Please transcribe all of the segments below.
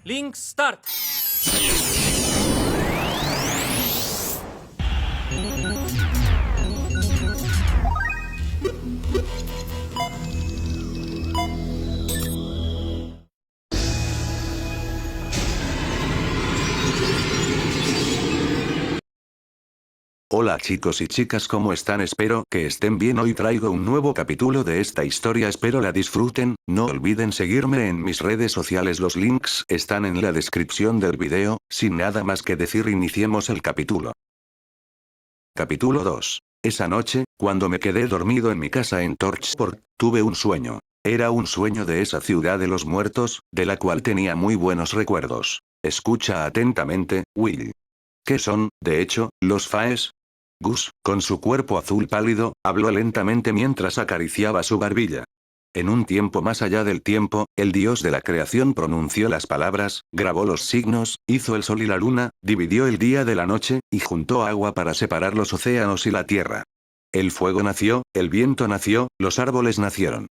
Link Start. Hola chicos y chicas, ¿cómo están? Espero que estén bien. Hoy traigo un nuevo capítulo de esta historia, espero la disfruten. No olviden seguirme en mis redes sociales, los links están en la descripción del video. Sin nada más que decir, iniciemos el capítulo. Capítulo 2. Esa noche, cuando me quedé dormido en mi casa en Torchport, tuve un sueño. Era un sueño de esa ciudad de los muertos, de la cual tenía muy buenos recuerdos. Escucha atentamente, Will. ¿Qué son, de hecho, los Faes? Gus, con su cuerpo azul pálido, habló lentamente mientras acariciaba su barbilla. En un tiempo más allá del tiempo, el dios de la creación pronunció las palabras, grabó los signos, hizo el sol y la luna, dividió el día de la noche, y juntó agua para separar los océanos y la tierra. El fuego nació, el viento nació, los árboles nacieron.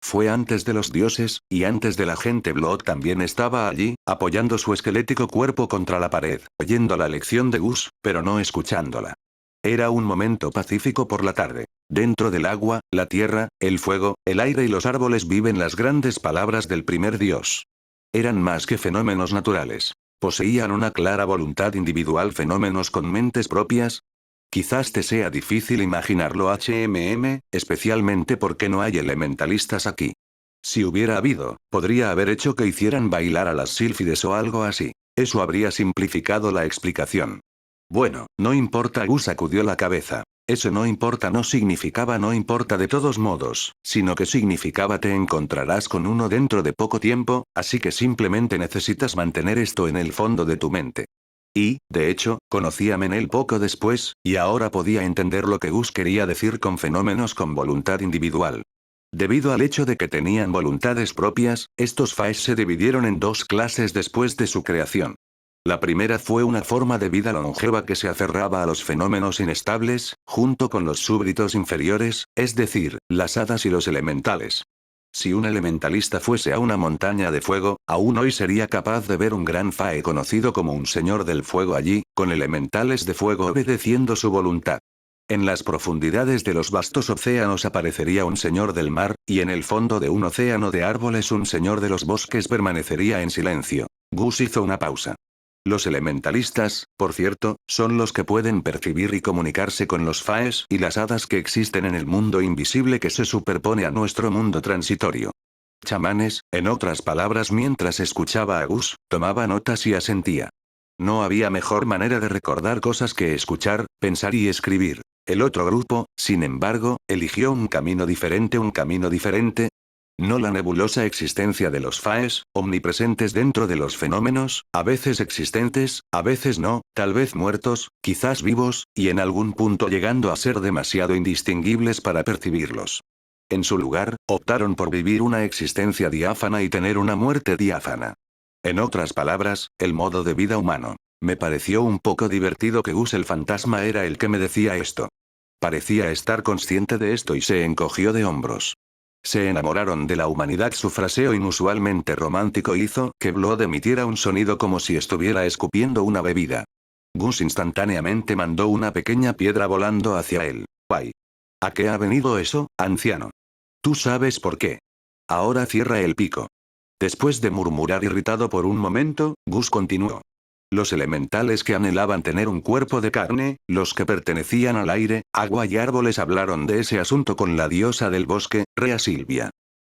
Fue antes de los dioses, y antes de la gente. Blood también estaba allí, apoyando su esquelético cuerpo contra la pared, oyendo la lección de Gus, pero no escuchándola. Era un momento pacífico por la tarde. Dentro del agua, la tierra, el fuego, el aire y los árboles viven las grandes palabras del primer dios. Eran más que fenómenos naturales. Poseían una clara voluntad individual, fenómenos con mentes propias. Quizás te sea difícil imaginarlo, especialmente porque no hay elementalistas aquí. Si hubiera habido, podría haber hecho que hicieran bailar a las sílfides o algo así. Eso habría simplificado la explicación. Bueno, no importa. Gus sacudió la cabeza. Eso no importa no significaba no importa de todos modos, sino que significaba te encontrarás con uno dentro de poco tiempo, así que simplemente necesitas mantener esto en el fondo de tu mente. Y, de hecho, conocí a Menel poco después, y ahora podía entender lo que Gus quería decir con fenómenos con voluntad individual. Debido al hecho de que tenían voluntades propias, estos Faes se dividieron en dos clases después de su creación. La primera fue una forma de vida longeva que se aferraba a los fenómenos inestables, junto con los súbditos inferiores, es decir, las hadas y los elementales. Si un elementalista fuese a una montaña de fuego, aún hoy sería capaz de ver un gran Fae conocido como un señor del fuego allí, con elementales de fuego obedeciendo su voluntad. En las profundidades de los vastos océanos aparecería un señor del mar, y en el fondo de un océano de árboles un señor de los bosques permanecería en silencio. Gus hizo una pausa. Los elementalistas, por cierto, son los que pueden percibir y comunicarse con los Faes y las hadas que existen en el mundo invisible que se superpone a nuestro mundo transitorio. Chamanes, en otras palabras, mientras escuchaba a Gus, tomaba notas y asentía. No había mejor manera de recordar cosas que escuchar, pensar y escribir. El otro grupo, sin embargo, eligió un camino diferente. No la nebulosa existencia de los Faes, omnipresentes dentro de los fenómenos, a veces existentes, a veces no, tal vez muertos, quizás vivos, y en algún punto llegando a ser demasiado indistinguibles para percibirlos. En su lugar, optaron por vivir una existencia diáfana y tener una muerte diáfana. En otras palabras, el modo de vida humano. Me pareció un poco divertido que Gus el fantasma era el que me decía esto. Parecía estar consciente de esto y se encogió de hombros. Se enamoraron de la humanidad. Su fraseo inusualmente romántico hizo que Blood emitiera un sonido como si estuviera escupiendo una bebida. Gus instantáneamente mandó una pequeña piedra volando hacia él. Guay. ¿A qué ha venido eso, anciano? Tú sabes por qué. Ahora cierra el pico. Después de murmurar irritado por un momento, Gus continuó. Los elementales que anhelaban tener un cuerpo de carne, los que pertenecían al aire, agua y árboles hablaron de ese asunto con la diosa del bosque, Rea Silvia.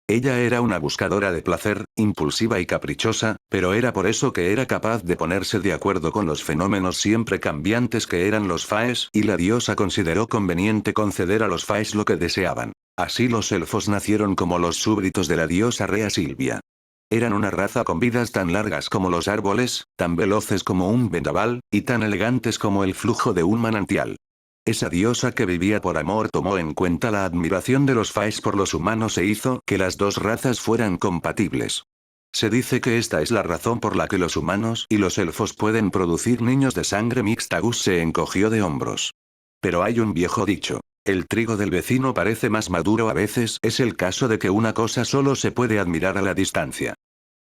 Ella era una buscadora de placer, impulsiva y caprichosa, pero era por eso que era capaz de ponerse de acuerdo con los fenómenos siempre cambiantes que eran los Faes, y la diosa consideró conveniente conceder a los Faes lo que deseaban. Así los elfos nacieron como los súbditos de la diosa Rea Silvia. Eran una raza con vidas tan largas como los árboles, tan veloces como un vendaval, y tan elegantes como el flujo de un manantial. Esa diosa que vivía por amor tomó en cuenta la admiración de los Faes por los humanos e hizo que las dos razas fueran compatibles. Se dice que esta es la razón por la que los humanos y los elfos pueden producir niños de sangre mixta. Gus se encogió de hombros. Pero hay un viejo dicho. El trigo del vecino parece más maduro a veces. Es el caso de que una cosa solo se puede admirar a la distancia.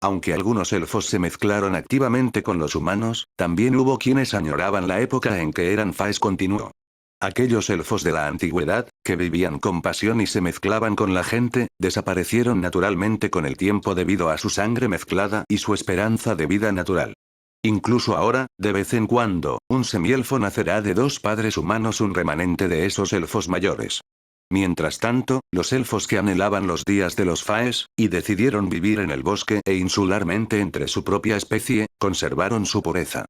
Aunque algunos elfos se mezclaron activamente con los humanos, también hubo quienes añoraban la época en que eran faes, continuó. Aquellos elfos de la antigüedad, que vivían con pasión y se mezclaban con la gente, desaparecieron naturalmente con el tiempo debido a su sangre mezclada y su esperanza de vida natural. Incluso ahora, de vez en cuando, un semielfo nacerá de dos padres humanos, un remanente de esos elfos mayores. Mientras tanto, los elfos que anhelaban los días de los faes, y decidieron vivir en el bosque e insularmente entre su propia especie, conservaron su pureza.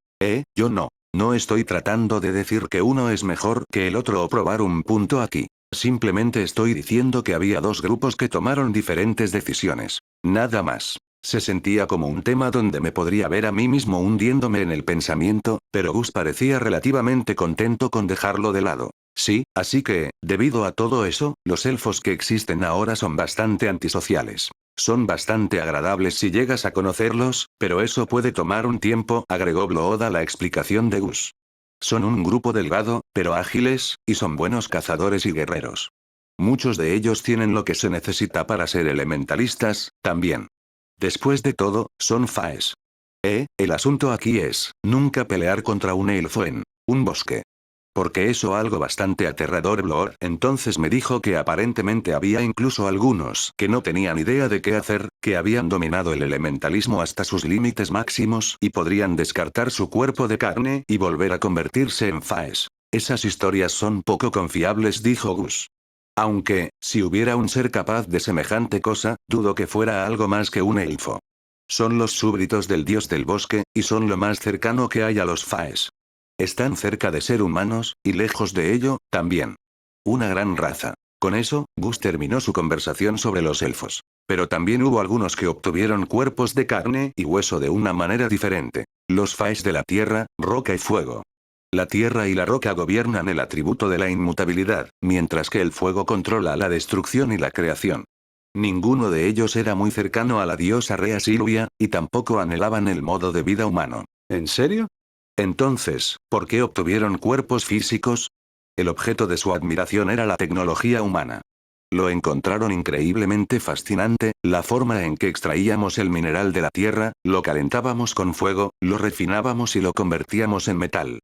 Yo no. No estoy tratando de decir que uno es mejor que el otro o probar un punto aquí. Simplemente estoy diciendo que había dos grupos que tomaron diferentes decisiones. Nada más. Se sentía como un tema donde me podría ver a mí mismo hundiéndome en el pensamiento, pero Gus parecía relativamente contento con dejarlo de lado. Sí, así que, debido a todo eso, los elfos que existen ahora son bastante antisociales. Son bastante agradables si llegas a conocerlos, pero eso puede tomar un tiempo, agregó Blood a la explicación de Gus. Son un grupo delgado, pero ágiles, y son buenos cazadores y guerreros. Muchos de ellos tienen lo que se necesita para ser elementalistas, también. Después de todo, son faes. El asunto aquí es, nunca pelear contra un elfo en un bosque. Porque eso algo bastante aterrador. Blood entonces me dijo que aparentemente había incluso algunos que no tenían idea de qué hacer, que habían dominado el elementalismo hasta sus límites máximos y podrían descartar su cuerpo de carne y volver a convertirse en faes. Esas historias son poco confiables, dijo Gus. Aunque, si hubiera un ser capaz de semejante cosa, dudo que fuera algo más que un elfo. Son los súbditos del dios del bosque, y son lo más cercano que hay a los faes. Están cerca de ser humanos, y lejos de ello, también. Una gran raza. Con eso, Gus terminó su conversación sobre los elfos. Pero también hubo algunos que obtuvieron cuerpos de carne y hueso de una manera diferente. Los faes de la tierra, roca y fuego. La tierra y la roca gobiernan el atributo de la inmutabilidad, mientras que el fuego controla la destrucción y la creación. Ninguno de ellos era muy cercano a la diosa Rea Silvia, y tampoco anhelaban el modo de vida humano. ¿En serio? Entonces, ¿por qué obtuvieron cuerpos físicos? El objeto de su admiración era la tecnología humana. Lo encontraron increíblemente fascinante, la forma en que extraíamos el mineral de la tierra, lo calentábamos con fuego, lo refinábamos y lo convertíamos en metal.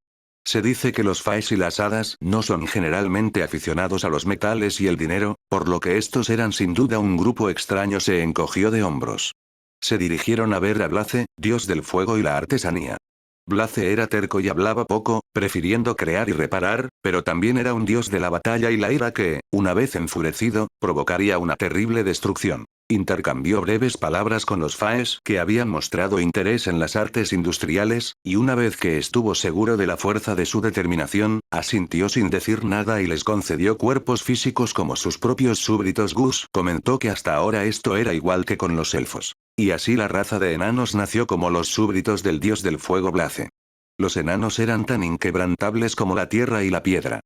Se dice que los faes y las hadas no son generalmente aficionados a los metales y el dinero, por lo que estos eran sin duda un grupo extraño. Se encogió de hombros. Se dirigieron a ver a Blaze, dios del fuego y la artesanía. Blaze era terco y hablaba poco, prefiriendo crear y reparar, pero también era un dios de la batalla y la ira que, una vez enfurecido, provocaría una terrible destrucción. Intercambió breves palabras con los faes que habían mostrado interés en las artes industriales, y una vez que estuvo seguro de la fuerza de su determinación, asintió sin decir nada y les concedió cuerpos físicos como sus propios súbditos. Gus comentó que hasta ahora esto era igual que con los elfos. Y así la raza de enanos nació como los súbditos del dios del fuego Blaze. Los enanos eran tan inquebrantables como la tierra y la piedra.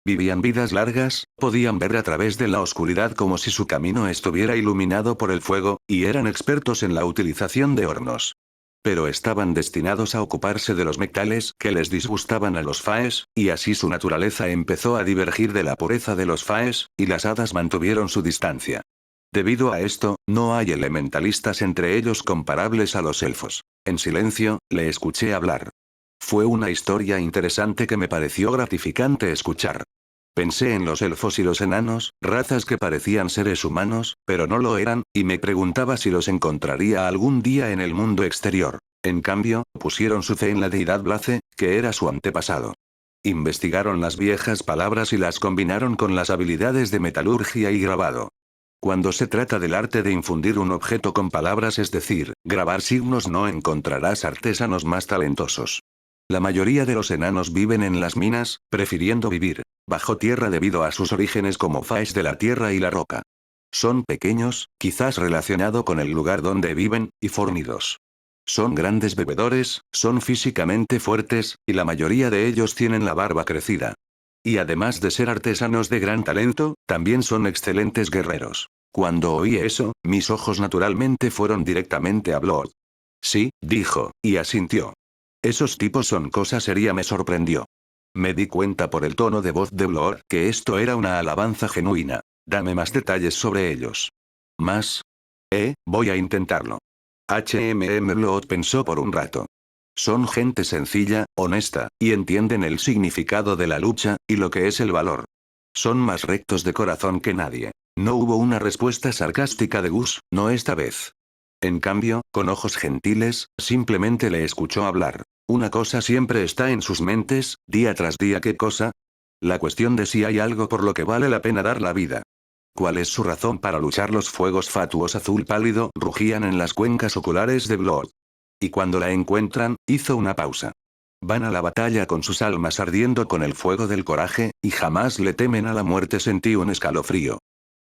Vivían vidas largas, podían ver a través de la oscuridad como si su camino estuviera iluminado por el fuego, y eran expertos en la utilización de hornos. Pero estaban destinados a ocuparse de los metales que les disgustaban a los faes, y así su naturaleza empezó a divergir de la pureza de los faes, y las hadas mantuvieron su distancia. Debido a esto, no hay elementalistas entre ellos comparables a los elfos. En silencio, le escuché hablar. Fue una historia interesante que me pareció gratificante escuchar. Pensé en los elfos y los enanos, razas que parecían seres humanos, pero no lo eran, y me preguntaba si los encontraría algún día en el mundo exterior. En cambio, pusieron su fe en la deidad Blaze, que era su antepasado. Investigaron las viejas palabras y las combinaron con las habilidades de metalurgia y grabado. Cuando se trata del arte de infundir un objeto con palabras, es decir, grabar signos, no encontrarás artesanos más talentosos. La mayoría de los enanos viven en las minas, prefiriendo vivir bajo tierra debido a sus orígenes como faes de la tierra y la roca. Son pequeños, quizás relacionado con el lugar donde viven, y fornidos. Son grandes bebedores, son físicamente fuertes, y la mayoría de ellos tienen la barba crecida. Y además de ser artesanos de gran talento, también son excelentes guerreros. Cuando oí eso, mis ojos naturalmente fueron directamente a Blood. Sí, dijo, y asintió. Esos tipos son cosa seria. Me sorprendió. Me di cuenta por el tono de voz de Blood que esto era una alabanza genuina. Dame más detalles sobre ellos. ¿Más? Voy a intentarlo. Blood pensó por un rato. Son gente sencilla, honesta, y entienden el significado de la lucha, y lo que es el valor. Son más rectos de corazón que nadie. No hubo una respuesta sarcástica de Gus, no esta vez. En cambio, con ojos gentiles, simplemente le escuchó hablar. Una cosa siempre está en sus mentes, día tras día. ¿Qué cosa? La cuestión de si hay algo por lo que vale la pena dar la vida. ¿Cuál es su razón para luchar? Los fuegos fatuos azul pálido rugían en las cuencas oculares de Blood. Y cuando la encuentran, hizo una pausa. Van a la batalla con sus almas ardiendo con el fuego del coraje, y jamás le temen a la muerte. Sentí un escalofrío.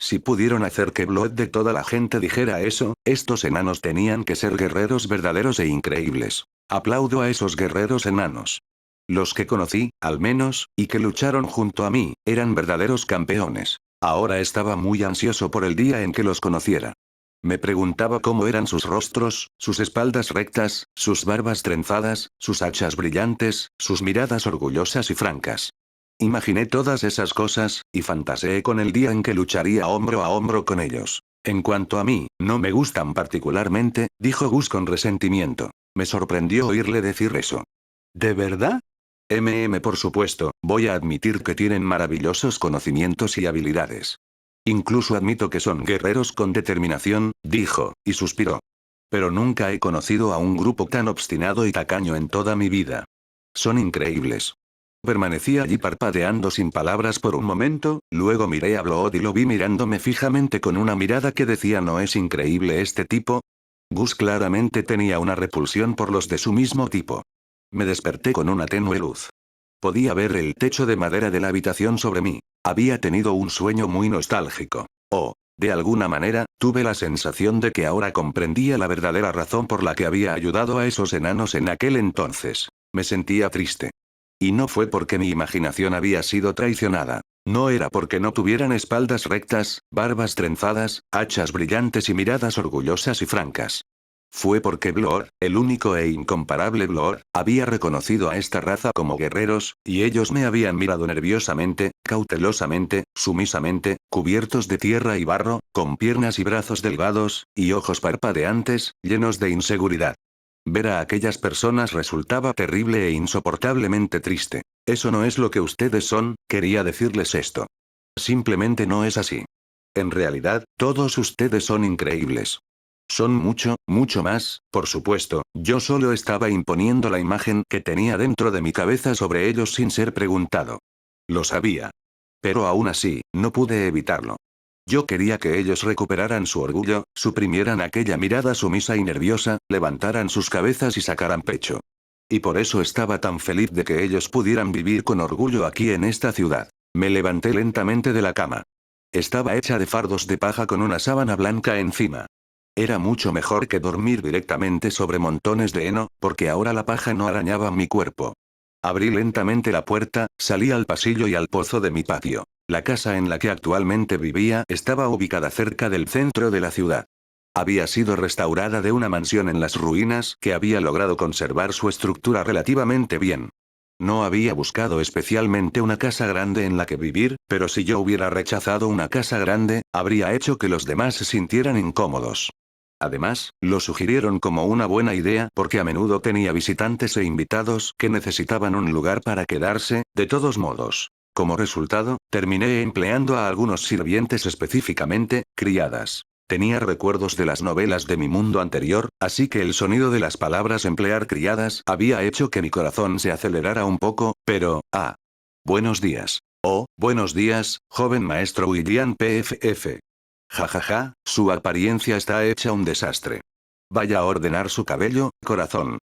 Si pudieron hacer que Blood de toda la gente dijera eso, estos enanos tenían que ser guerreros verdaderos e increíbles. Aplaudo a esos guerreros enanos. Los que conocí, al menos, y que lucharon junto a mí, eran verdaderos campeones. Ahora estaba muy ansioso por el día en que los conociera. Me preguntaba cómo eran sus rostros, sus espaldas rectas, sus barbas trenzadas, sus hachas brillantes, sus miradas orgullosas y francas. Imaginé todas esas cosas, y fantaseé con el día en que lucharía hombro a hombro con ellos. En cuanto a mí, no me gustan particularmente, dijo Gus con resentimiento. Me sorprendió oírle decir eso. ¿De verdad? Por supuesto, voy a admitir que tienen maravillosos conocimientos y habilidades. Incluso admito que son guerreros con determinación, dijo, y suspiró. Pero nunca he conocido a un grupo tan obstinado y tacaño en toda mi vida. Son increíbles. Permanecí allí parpadeando sin palabras por un momento, luego miré a Blood y lo vi mirándome fijamente con una mirada que decía: ¿no es increíble este tipo? Gus claramente tenía una repulsión por los de su mismo tipo. Me desperté con una tenue luz. Podía ver el techo de madera de la habitación sobre mí. Había tenido un sueño muy nostálgico. De alguna manera, tuve la sensación de que ahora comprendía la verdadera razón por la que había ayudado a esos enanos en aquel entonces. Me sentía triste. Y no fue porque mi imaginación había sido traicionada. No era porque no tuvieran espaldas rectas, barbas trenzadas, hachas brillantes y miradas orgullosas y francas. Fue porque Blood, el único e incomparable Blood, había reconocido a esta raza como guerreros, y ellos me habían mirado nerviosamente, cautelosamente, sumisamente, cubiertos de tierra y barro, con piernas y brazos delgados, y ojos parpadeantes, llenos de inseguridad. Ver a aquellas personas resultaba terrible e insoportablemente triste. Eso no es lo que ustedes son, quería decirles esto. Simplemente no es así. En realidad, todos ustedes son increíbles. Son mucho, mucho más, por supuesto, yo solo estaba imponiendo la imagen que tenía dentro de mi cabeza sobre ellos sin ser preguntado. Lo sabía. Pero aún así, no pude evitarlo. Yo quería que ellos recuperaran su orgullo, suprimieran aquella mirada sumisa y nerviosa, levantaran sus cabezas y sacaran pecho. Y por eso estaba tan feliz de que ellos pudieran vivir con orgullo aquí en esta ciudad. Me levanté lentamente de la cama. Estaba hecha de fardos de paja con una sábana blanca encima. Era mucho mejor que dormir directamente sobre montones de heno, porque ahora la paja no arañaba mi cuerpo. Abrí lentamente la puerta, salí al pasillo y al pozo de mi patio. La casa en la que actualmente vivía estaba ubicada cerca del centro de la ciudad. Había sido restaurada de una mansión en las ruinas que había logrado conservar su estructura relativamente bien. No había buscado especialmente una casa grande en la que vivir, pero si yo hubiera rechazado una casa grande, habría hecho que los demás se sintieran incómodos. Además, lo sugirieron como una buena idea porque a menudo tenía visitantes e invitados que necesitaban un lugar para quedarse, de todos modos. Como resultado, terminé empleando a algunos sirvientes, específicamente, criadas. Tenía recuerdos de las novelas de mi mundo anterior, así que el sonido de las palabras emplear criadas había hecho que mi corazón se acelerara un poco, pero, buenos días. Buenos días, joven maestro William PFF. Jajaja, su apariencia está hecha un desastre. Vaya a ordenar su cabello, corazón.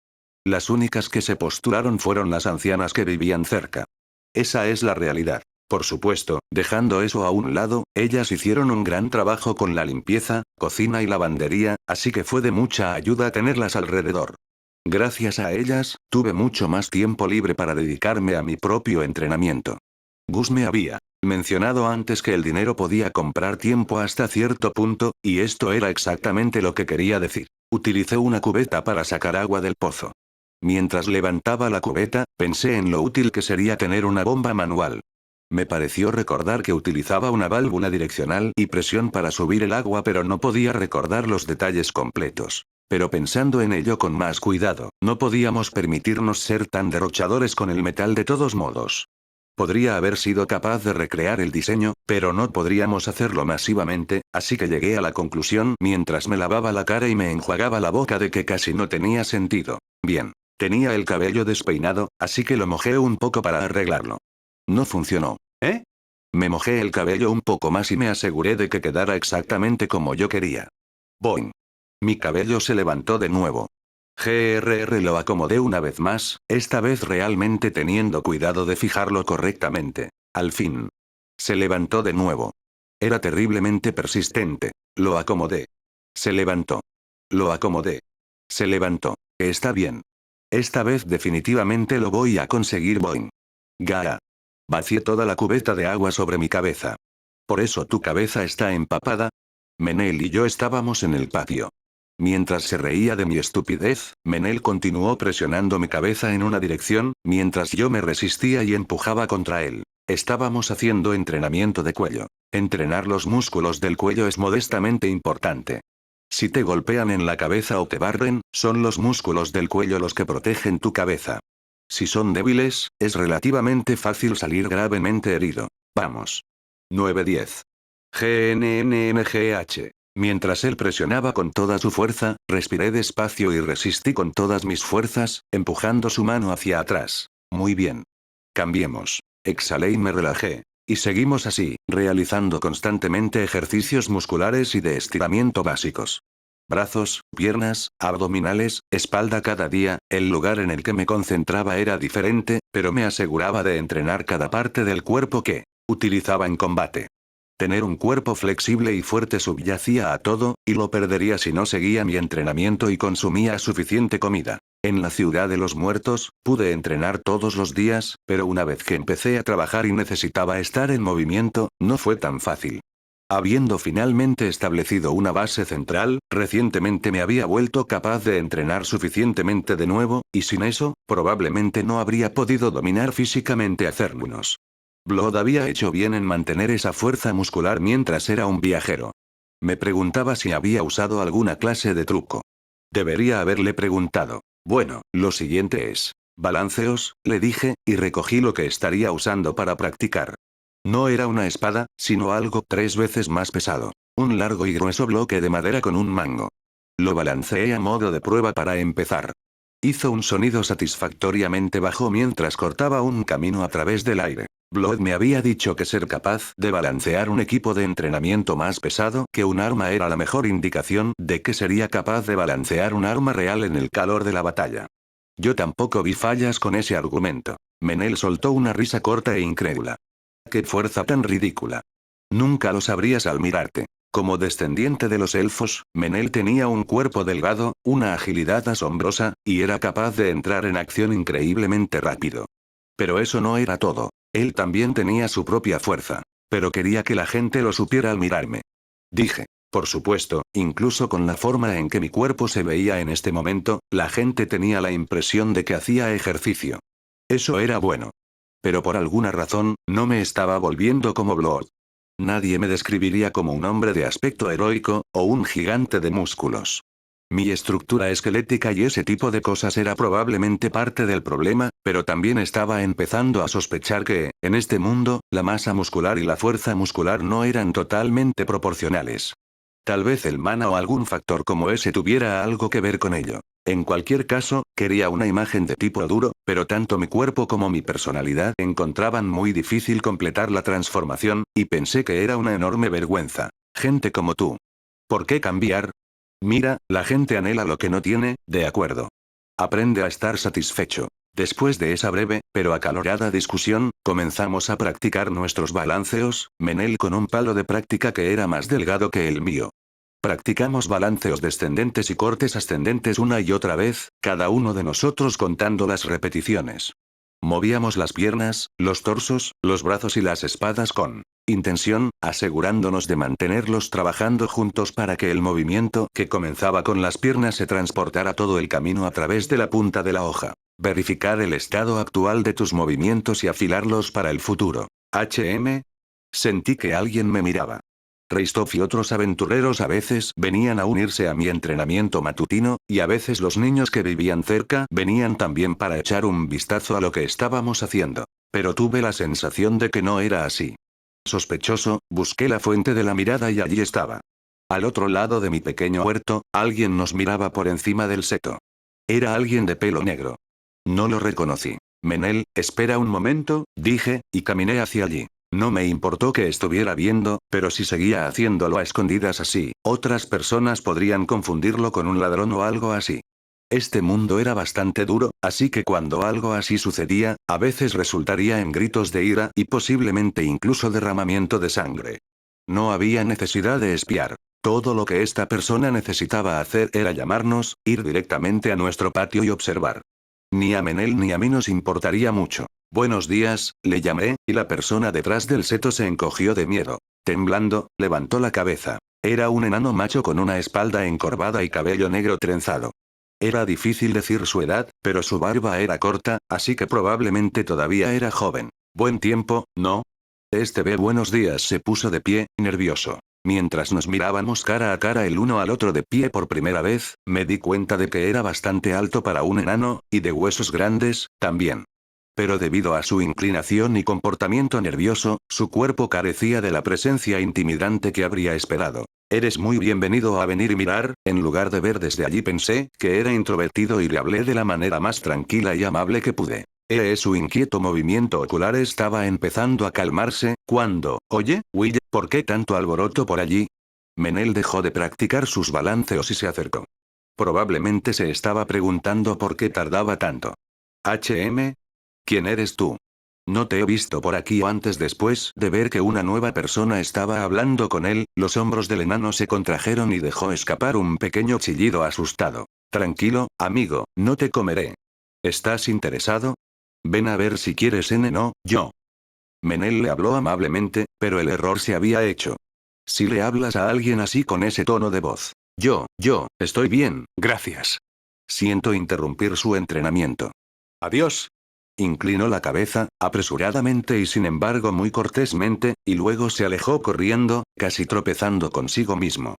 Las únicas que se postularon fueron las ancianas que vivían cerca. Esa es la realidad. Por supuesto, dejando eso a un lado, ellas hicieron un gran trabajo con la limpieza, cocina y lavandería, así que fue de mucha ayuda tenerlas alrededor. Gracias a ellas, tuve mucho más tiempo libre para dedicarme a mi propio entrenamiento. Gus me había mencionado antes que el dinero podía comprar tiempo hasta cierto punto, y esto era exactamente lo que quería decir. Utilicé una cubeta para sacar agua del pozo. Mientras levantaba la cubeta, pensé en lo útil que sería tener una bomba manual. Me pareció recordar que utilizaba una válvula direccional y presión para subir el agua, pero no podía recordar los detalles completos. Pero pensando en ello con más cuidado, no podíamos permitirnos ser tan derrochadores con el metal de todos modos. Podría haber sido capaz de recrear el diseño, pero no podríamos hacerlo masivamente, así que llegué a la conclusión mientras me lavaba la cara y me enjuagaba la boca de que casi no tenía sentido. Bien. Tenía el cabello despeinado, así que lo mojé un poco para arreglarlo. No funcionó. ¿Eh? Me mojé el cabello un poco más y me aseguré de que quedara exactamente como yo quería. Boing. Mi cabello se levantó de nuevo. Lo acomodé una vez más, esta vez realmente teniendo cuidado de fijarlo correctamente. Al fin. Se levantó de nuevo. Era terriblemente persistente. Lo acomodé. Se levantó. Lo acomodé. Se levantó. Está bien. Esta vez definitivamente lo voy a conseguir, boing. Gaa. Vacié toda la cubeta de agua sobre mi cabeza. ¿Por eso tu cabeza está empapada? Menel y yo estábamos en el patio. Mientras se reía de mi estupidez, Menel continuó presionando mi cabeza en una dirección, mientras yo me resistía y empujaba contra él. Estábamos haciendo entrenamiento de cuello. Entrenar los músculos del cuello es modestamente importante. Si te golpean en la cabeza o te barren, son los músculos del cuello los que protegen tu cabeza. Si son débiles, es relativamente fácil salir gravemente herido. Vamos. 9-10. GNNNGH. Mientras él presionaba con toda su fuerza, respiré despacio y resistí con todas mis fuerzas, empujando su mano hacia atrás. Muy bien. Cambiemos. Exhalé y me relajé. Y seguimos así, realizando constantemente ejercicios musculares y de estiramiento básicos. Brazos, piernas, abdominales, espalda cada día, el lugar en el que me concentraba era diferente, pero me aseguraba de entrenar cada parte del cuerpo que utilizaba en combate. Tener un cuerpo flexible y fuerte subyacía a todo, y lo perdería si no seguía mi entrenamiento y consumía suficiente comida. En la ciudad de los muertos, pude entrenar todos los días, pero una vez que empecé a trabajar y necesitaba estar en movimiento, no fue tan fácil. Habiendo finalmente establecido una base central, recientemente me había vuelto capaz de entrenar suficientemente de nuevo, y sin eso, probablemente no habría podido dominar físicamente a Cernunnos. Blood había hecho bien en mantener esa fuerza muscular mientras era un viajero. Me preguntaba si había usado alguna clase de truco. Debería haberle preguntado. Bueno, lo siguiente es balanceos, le dije, y recogí lo que estaría usando para practicar. No era una espada, sino algo 3 veces más pesado. Un largo y grueso bloque de madera con un mango. Lo balanceé a modo de prueba para empezar. Hizo un sonido satisfactoriamente bajo mientras cortaba un camino a través del aire. Blood me había dicho que ser capaz de balancear un equipo de entrenamiento más pesado que un arma era la mejor indicación de que sería capaz de balancear un arma real en el calor de la batalla. Yo tampoco vi fallas con ese argumento. Menel soltó una risa corta e incrédula. ¡Qué fuerza tan ridícula! Nunca lo sabrías al mirarte. Como descendiente de los elfos, Menel tenía un cuerpo delgado, una agilidad asombrosa, y era capaz de entrar en acción increíblemente rápido. Pero eso no era todo. Él también tenía su propia fuerza. Pero quería que la gente lo supiera al mirarme. Dije. Por supuesto, incluso con la forma en que mi cuerpo se veía en este momento, la gente tenía la impresión de que hacía ejercicio. Eso era bueno. Pero por alguna razón, no me estaba volviendo como Blood. Nadie me describiría como un hombre de aspecto heroico, o un gigante de músculos. Mi estructura esquelética y ese tipo de cosas era probablemente parte del problema, pero también estaba empezando a sospechar que, en este mundo, la masa muscular y la fuerza muscular no eran totalmente proporcionales. Tal vez el mana o algún factor como ese tuviera algo que ver con ello. En cualquier caso, quería una imagen de tipo duro, pero tanto mi cuerpo como mi personalidad encontraban muy difícil completar la transformación, y pensé que era una enorme vergüenza. Gente como tú. ¿Por qué cambiar? Mira, la gente anhela lo que no tiene, de acuerdo. Aprende a estar satisfecho. Después de esa breve, pero acalorada discusión, comenzamos a practicar nuestros balanceos, Menel con un palo de práctica que era más delgado que el mío. Practicamos balanceos descendentes y cortes ascendentes una y otra vez, cada uno de nosotros contando las repeticiones. Movíamos las piernas, los torsos, los brazos y las espadas con intención, asegurándonos de mantenerlos trabajando juntos para que el movimiento que comenzaba con las piernas se transportara todo el camino a través de la punta de la hoja. Verificar el estado actual de tus movimientos y afilarlos para el futuro. HM. Sentí que alguien me miraba. Reistov y otros aventureros a veces venían a unirse a mi entrenamiento matutino, y a veces los niños que vivían cerca venían también para echar un vistazo a lo que estábamos haciendo. Pero tuve la sensación de que no era así. Sospechoso, busqué la fuente de la mirada y allí estaba. Al otro lado de mi pequeño huerto, alguien nos miraba por encima del seto. Era alguien de pelo negro. No lo reconocí. Menel, espera un momento, dije, y caminé hacia allí. No me importó que estuviera viendo, pero si seguía haciéndolo a escondidas así, otras personas podrían confundirlo con un ladrón o algo así. Este mundo era bastante duro, así que cuando algo así sucedía, a veces resultaría en gritos de ira y posiblemente incluso derramamiento de sangre. No había necesidad de espiar. Todo lo que esta persona necesitaba hacer era llamarnos, ir directamente a nuestro patio y observar. Ni a Menel ni a mí nos importaría mucho. Buenos días, le llamé, y la persona detrás del seto se encogió de miedo. Temblando, levantó la cabeza. Era un enano macho con una espalda encorvada y cabello negro trenzado. Era difícil decir su edad, pero su barba era corta, así que probablemente todavía era joven. Buen tiempo, ¿no? Buenos días se puso de pie, nervioso. Mientras nos mirábamos cara a cara el uno al otro de pie por primera vez, me di cuenta de que era bastante alto para un enano, y de huesos grandes, también. Pero debido a su inclinación y comportamiento nervioso, su cuerpo carecía de la presencia intimidante que habría esperado. Eres muy bienvenido a venir y mirar, en lugar de ver desde allí pensé que era introvertido y le hablé de la manera más tranquila y amable que pude. Su inquieto movimiento ocular estaba empezando a calmarse, cuando, oye, Will, ¿por qué tanto alboroto por allí? Menel dejó de practicar sus balanceos y se acercó. Probablemente se estaba preguntando por qué tardaba tanto. ¿Quién eres tú? No te he visto por aquí antes. Después de ver que una nueva persona estaba hablando con él, los hombros del enano se contrajeron y dejó escapar un pequeño chillido asustado. Tranquilo, amigo, no te comeré. ¿Estás interesado? Ven a ver si quieres no, yo. Menel le habló amablemente, pero el error se había hecho. Si le hablas a alguien así con ese tono de voz. Estoy bien, gracias. Siento interrumpir su entrenamiento. Adiós. Inclinó la cabeza, apresuradamente y sin embargo muy cortésmente, y luego se alejó corriendo, casi tropezando consigo mismo.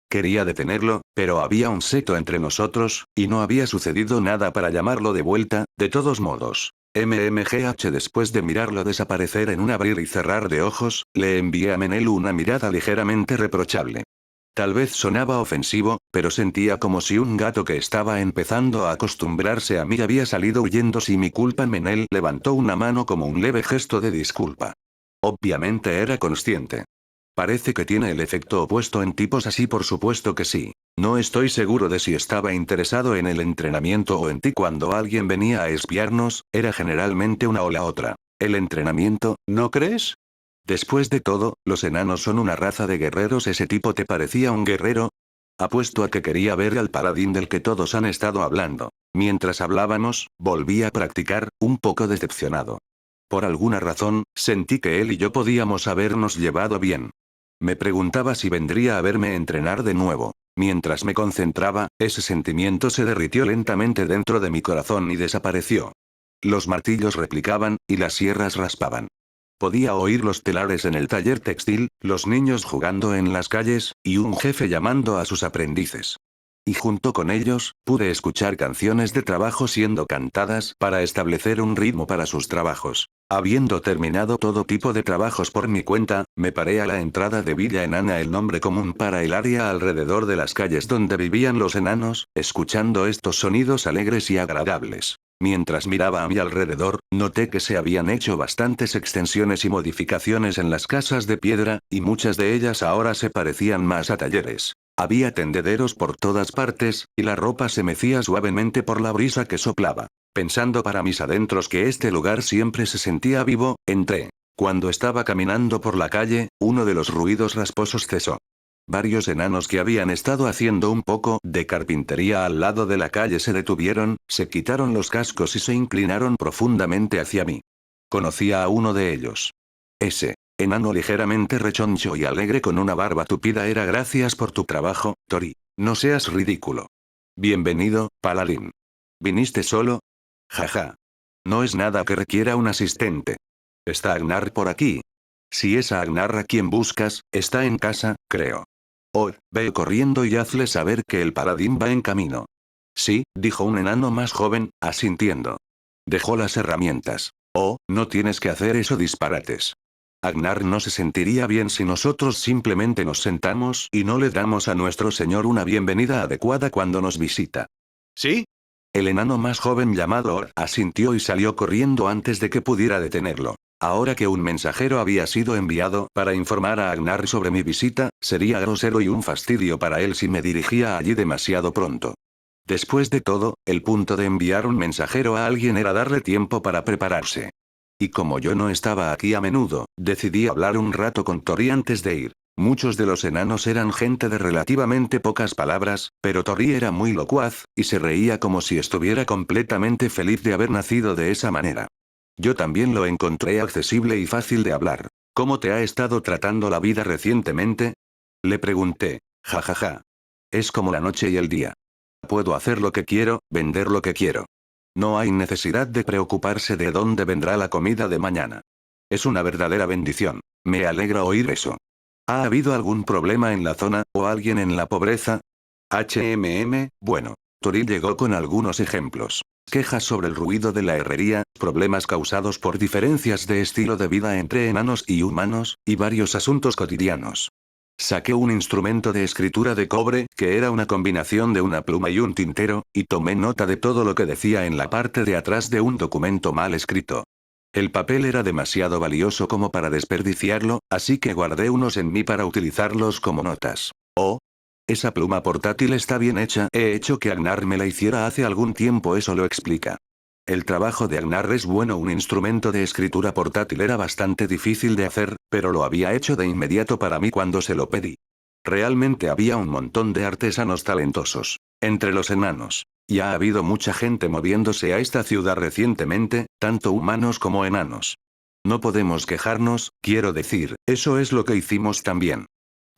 Quería detenerlo, pero había un seto entre nosotros, y no había sucedido nada para llamarlo de vuelta, de todos modos. Después de mirarlo desaparecer en un abrir y cerrar de ojos, le envié a Menel una mirada ligeramente reprochable. Tal vez sonaba ofensivo, pero sentía como si un gato que estaba empezando a acostumbrarse a mí había salido huyendo sin mi culpa. Menel levantó una mano como un leve gesto de disculpa. Obviamente era consciente. Parece que tiene el efecto opuesto en tipos así, por supuesto que sí. No estoy seguro de si estaba interesado en el entrenamiento o en ti. Cuando alguien venía a espiarnos, era generalmente una o la otra. El entrenamiento, ¿no crees? Después de todo, los enanos son una raza de guerreros. ¿Ese tipo te parecía un guerrero? Apuesto a que quería ver al paladín del que todos han estado hablando. Mientras hablábamos, volví a practicar, un poco decepcionado. Por alguna razón, sentí que él y yo podíamos habernos llevado bien. Me preguntaba si vendría a verme entrenar de nuevo. Mientras me concentraba, ese sentimiento se derritió lentamente dentro de mi corazón y desapareció. Los martillos replicaban, y las sierras raspaban. Podía oír los telares en el taller textil, los niños jugando en las calles, y un jefe llamando a sus aprendices. Y junto con ellos, pude escuchar canciones de trabajo siendo cantadas para establecer un ritmo para sus trabajos. Habiendo terminado todo tipo de trabajos por mi cuenta, me paré a la entrada de Villa Enana, el nombre común para el área alrededor de las calles donde vivían los enanos, escuchando estos sonidos alegres y agradables. Mientras miraba a mi alrededor, noté que se habían hecho bastantes extensiones y modificaciones en las casas de piedra, y muchas de ellas ahora se parecían más a talleres. Había tendederos por todas partes, y la ropa se mecía suavemente por la brisa que soplaba. Pensando para mis adentros que este lugar siempre se sentía vivo, entré. Cuando estaba caminando por la calle, uno de los ruidos rasposos cesó. Varios enanos que habían estado haciendo un poco de carpintería al lado de la calle se detuvieron, se quitaron los cascos y se inclinaron profundamente hacia mí. Conocía a uno de ellos. Ese enano ligeramente rechoncho y alegre con una barba tupida era. Gracias por tu trabajo, Tori. No seas ridículo. Bienvenido, paladín. ¿Viniste solo? Jaja. No es nada que requiera un asistente. ¿Está Agnar por aquí? Si es a Agnar a quien buscas, está en casa, creo. Oh, ve corriendo y hazle saber que el paladín va en camino. Sí, dijo un enano más joven, asintiendo. Dejó las herramientas. Oh, no tienes que hacer eso disparates. Agnar no se sentiría bien si nosotros simplemente nos sentamos y no le damos a nuestro señor una bienvenida adecuada cuando nos visita. ¿Sí? El enano más joven llamado Or asintió y salió corriendo antes de que pudiera detenerlo. Ahora que un mensajero había sido enviado para informar a Agnar sobre mi visita, sería grosero y un fastidio para él si me dirigía allí demasiado pronto. Después de todo, el punto de enviar un mensajero a alguien era darle tiempo para prepararse. Y como yo no estaba aquí a menudo, decidí hablar un rato con Tori antes de ir. Muchos de los enanos eran gente de relativamente pocas palabras, pero Tori era muy locuaz, y se reía como si estuviera completamente feliz de haber nacido de esa manera. Yo también lo encontré accesible y fácil de hablar. ¿Cómo te ha estado tratando la vida recientemente? Le pregunté. Jajaja. Es como la noche y el día. Puedo hacer lo que quiero, vender lo que quiero. No hay necesidad de preocuparse de dónde vendrá la comida de mañana. Es una verdadera bendición. Me alegra oír eso. ¿Ha habido algún problema en la zona, o alguien en la pobreza? Bueno. Tori llegó con algunos ejemplos. Quejas sobre el ruido de la herrería, problemas causados por diferencias de estilo de vida entre enanos y humanos, y varios asuntos cotidianos. Saqué un instrumento de escritura de cobre, que era una combinación de una pluma y un tintero, y tomé nota de todo lo que decía en la parte de atrás de un documento mal escrito. El papel era demasiado valioso como para desperdiciarlo, así que guardé unos en mí para utilizarlos como notas. Oh, esa pluma portátil está bien hecha. He hecho que Agnar me la hiciera hace algún tiempo, eso lo explica. El trabajo de Agnar es bueno. Un instrumento de escritura portátil era bastante difícil de hacer, pero lo había hecho de inmediato para mí cuando se lo pedí. Realmente había un montón de artesanos talentosos. Entre los enanos. Y ha habido mucha gente moviéndose a esta ciudad recientemente, tanto humanos como enanos. No podemos quejarnos, quiero decir, eso es lo que hicimos también.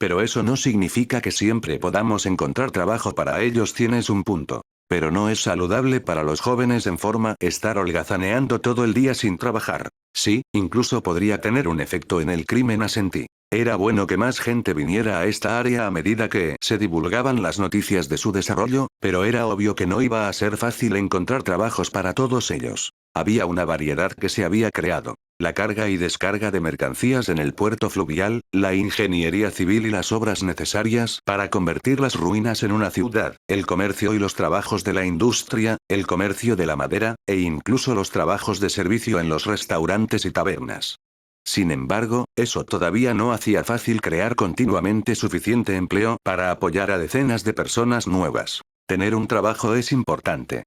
Pero eso no significa que siempre podamos encontrar trabajo para ellos. Tienes un punto. Pero no es saludable para los jóvenes en forma estar holgazaneando todo el día sin trabajar. Sí, incluso podría tener un efecto en el crimen, asentí. Era bueno que más gente viniera a esta área a medida que se divulgaban las noticias de su desarrollo, pero era obvio que no iba a ser fácil encontrar trabajos para todos ellos. Había una variedad que se había creado. La carga y descarga de mercancías en el puerto fluvial, la ingeniería civil y las obras necesarias para convertir las ruinas en una ciudad, el comercio y los trabajos de la industria, el comercio de la madera, e incluso los trabajos de servicio en los restaurantes y tabernas. Sin embargo, eso todavía no hacía fácil crear continuamente suficiente empleo para apoyar a decenas de personas nuevas. Tener un trabajo es importante.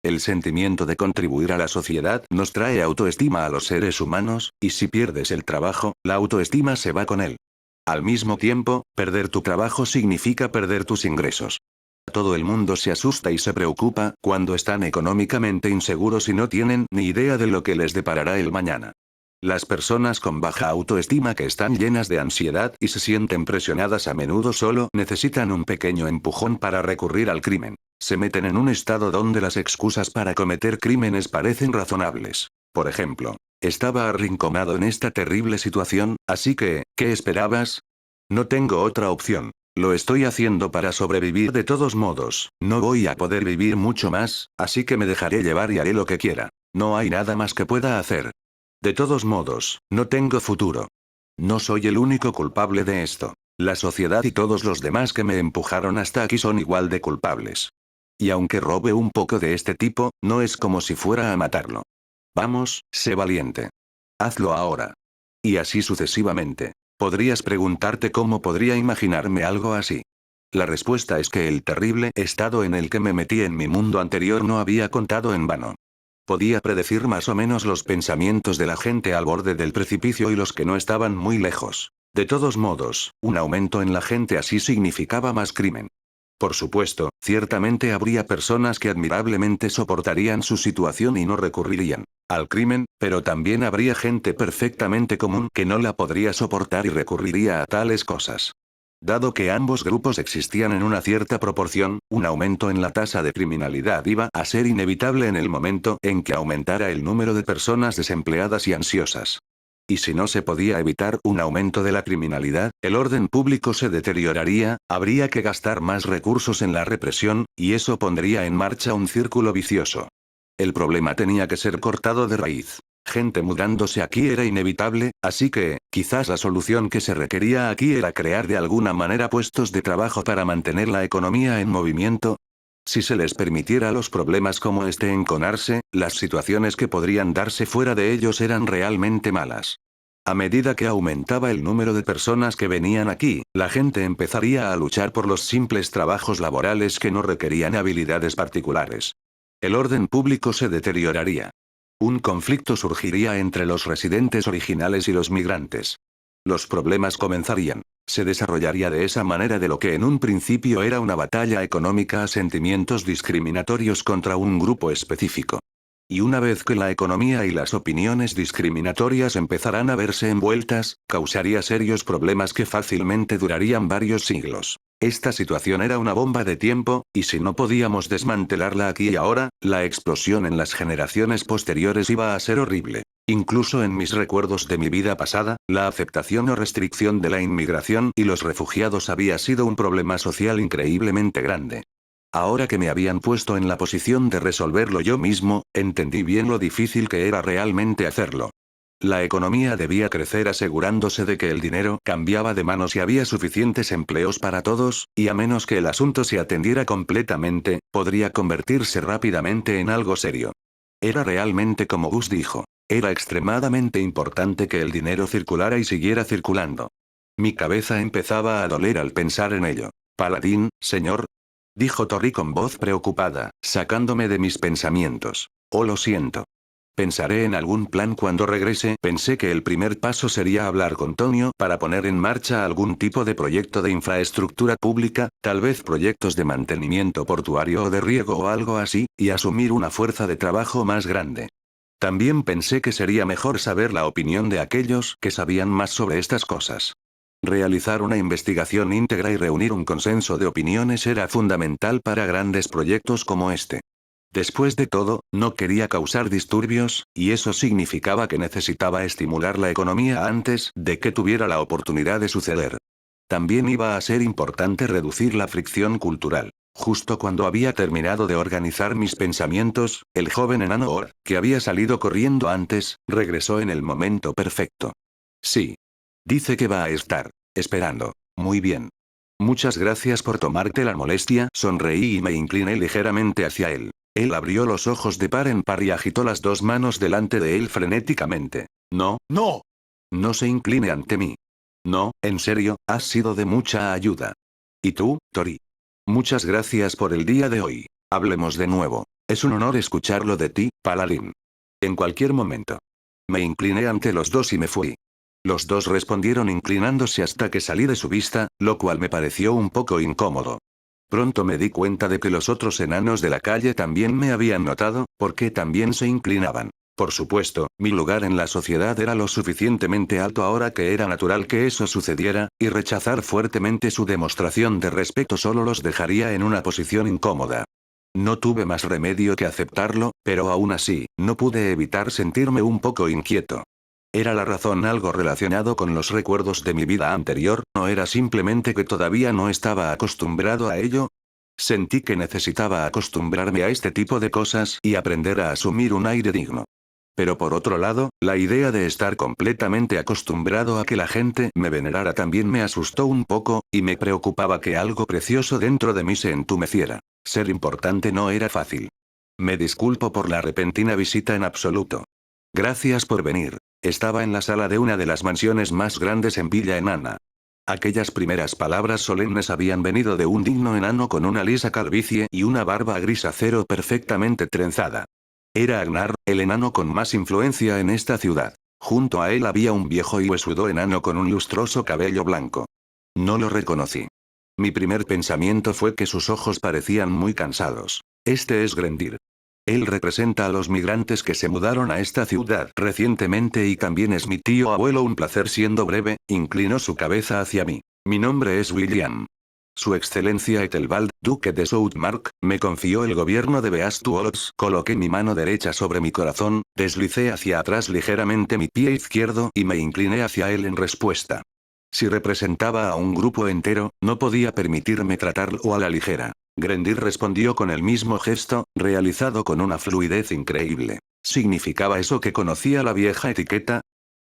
El sentimiento de contribuir a la sociedad nos trae autoestima a los seres humanos, y si pierdes el trabajo, la autoestima se va con él. Al mismo tiempo, perder tu trabajo significa perder tus ingresos. Todo el mundo se asusta y se preocupa cuando están económicamente inseguros y no tienen ni idea de lo que les deparará el mañana. Las personas con baja autoestima que están llenas de ansiedad y se sienten presionadas a menudo solo necesitan un pequeño empujón para recurrir al crimen. Se meten en un estado donde las excusas para cometer crímenes parecen razonables. Por ejemplo, estaba arrinconado en esta terrible situación, así que, ¿qué esperabas? No tengo otra opción. Lo estoy haciendo para sobrevivir de todos modos. No voy a poder vivir mucho más, así que me dejaré llevar y haré lo que quiera. No hay nada más que pueda hacer. De todos modos, no tengo futuro. No soy el único culpable de esto. La sociedad y todos los demás que me empujaron hasta aquí son igual de culpables. Y aunque robe un poco de este tipo, no es como si fuera a matarlo. Vamos, sé valiente. Hazlo ahora. Y así sucesivamente. Podrías preguntarte cómo podría imaginarme algo así. La respuesta es que el terrible estado en el que me metí en mi mundo anterior no había contado en vano. Podía predecir más o menos los pensamientos de la gente al borde del precipicio y los que no estaban muy lejos. De todos modos, un aumento en la gente así significaba más crimen. Por supuesto, ciertamente habría personas que admirablemente soportarían su situación y no recurrirían al crimen, pero también habría gente perfectamente común que no la podría soportar y recurriría a tales cosas. Dado que ambos grupos existían en una cierta proporción, un aumento en la tasa de criminalidad iba a ser inevitable en el momento en que aumentara el número de personas desempleadas y ansiosas. Y si no se podía evitar un aumento de la criminalidad, el orden público se deterioraría, habría que gastar más recursos en la represión, y eso pondría en marcha un círculo vicioso. El problema tenía que ser cortado de raíz. Gente mudándose aquí era inevitable, así que, quizás la solución que se requería aquí era crear de alguna manera puestos de trabajo para mantener la economía en movimiento. Si se les permitiera los problemas como este enconarse, las situaciones que podrían darse fuera de ellos eran realmente malas. A medida que aumentaba el número de personas que venían aquí, la gente empezaría a luchar por los simples trabajos laborales que no requerían habilidades particulares. El orden público se deterioraría. Un conflicto surgiría entre los residentes originales y los migrantes. Los problemas comenzarían. Se desarrollaría de esa manera de lo que en un principio era una batalla económica a sentimientos discriminatorios contra un grupo específico. Y una vez que la economía y las opiniones discriminatorias empezarán a verse envueltas, causaría serios problemas que fácilmente durarían varios siglos. Esta situación era una bomba de tiempo, y si no podíamos desmantelarla aquí y ahora, la explosión en las generaciones posteriores iba a ser horrible. Incluso en mis recuerdos de mi vida pasada, la aceptación o restricción de la inmigración y los refugiados había sido un problema social increíblemente grande. Ahora que me habían puesto en la posición de resolverlo yo mismo, entendí bien lo difícil que era realmente hacerlo. La economía debía crecer asegurándose de que el dinero cambiaba de manos y había suficientes empleos para todos, y a menos que el asunto se atendiera completamente, podría convertirse rápidamente en algo serio. Era realmente como Gus dijo. Era extremadamente importante que el dinero circulara y siguiera circulando. Mi cabeza empezaba a doler al pensar en ello. Paladín, señor, dijo Tori con voz preocupada, sacándome de mis pensamientos. Oh, lo siento. Pensaré en algún plan cuando regrese. Pensé que el primer paso sería hablar con Tonio para poner en marcha algún tipo de proyecto de infraestructura pública, tal vez proyectos de mantenimiento portuario o de riego o algo así, y asumir una fuerza de trabajo más grande. También pensé que sería mejor saber la opinión de aquellos que sabían más sobre estas cosas. Realizar una investigación íntegra y reunir un consenso de opiniones era fundamental para grandes proyectos como este. Después de todo, no quería causar disturbios, y eso significaba que necesitaba estimular la economía antes de que tuviera la oportunidad de suceder. También iba a ser importante reducir la fricción cultural. Justo cuando había terminado de organizar mis pensamientos, el joven enano Or, que había salido corriendo antes, regresó en el momento perfecto. Sí. Dice que va a estar esperando. Muy bien. Muchas gracias por tomarte la molestia. Sonreí y me incliné ligeramente hacia él. Él abrió los ojos de par en par y agitó las dos manos delante de él frenéticamente. No, no. No se incline ante mí. No, en serio, has sido de mucha ayuda. ¿Y tú, Tori? Muchas gracias por el día de hoy. Hablemos de nuevo. Es un honor escucharlo de ti, Paladín. En cualquier momento. Me incliné ante los dos y me fui. Los dos respondieron inclinándose hasta que salí de su vista, lo cual me pareció un poco incómodo. Pronto me di cuenta de que los otros enanos de la calle también me habían notado, porque también se inclinaban. Por supuesto, mi lugar en la sociedad era lo suficientemente alto ahora que era natural que eso sucediera, y rechazar fuertemente su demostración de respeto solo los dejaría en una posición incómoda. No tuve más remedio que aceptarlo, pero aún así, no pude evitar sentirme un poco inquieto. ¿Era la razón algo relacionado con los recuerdos de mi vida anterior, o era simplemente que todavía no estaba acostumbrado a ello? Sentí que necesitaba acostumbrarme a este tipo de cosas y aprender a asumir un aire digno. Pero por otro lado, la idea de estar completamente acostumbrado a que la gente me venerara también me asustó un poco, y me preocupaba que algo precioso dentro de mí se entumeciera. Ser importante no era fácil. Me disculpo por la repentina visita en absoluto. Gracias por venir. Estaba en la sala de una de las mansiones más grandes en Villa Enana. Aquellas primeras palabras solemnes habían venido de un digno enano con una lisa calvicie y una barba gris acero perfectamente trenzada. Era Agnar, el enano con más influencia en esta ciudad. Junto a él había un viejo y huesudo enano con un lustroso cabello blanco. No lo reconocí. Mi primer pensamiento fue que sus ojos parecían muy cansados. Este es Grendir. Él representa a los migrantes que se mudaron a esta ciudad recientemente y también es mi tío abuelo. Un placer. Siendo breve, inclinó su cabeza hacia mí. Mi nombre es William. Su excelencia Ethelbald, duque de Southmark, me confió el gobierno de Beastwolds. Coloqué mi mano derecha sobre mi corazón, deslicé hacia atrás ligeramente mi pie izquierdo y me incliné hacia él en respuesta. Si representaba a un grupo entero, no podía permitirme tratarlo a la ligera. Grendir respondió con el mismo gesto, realizado con una fluidez increíble. ¿Significaba eso que conocía la vieja etiqueta?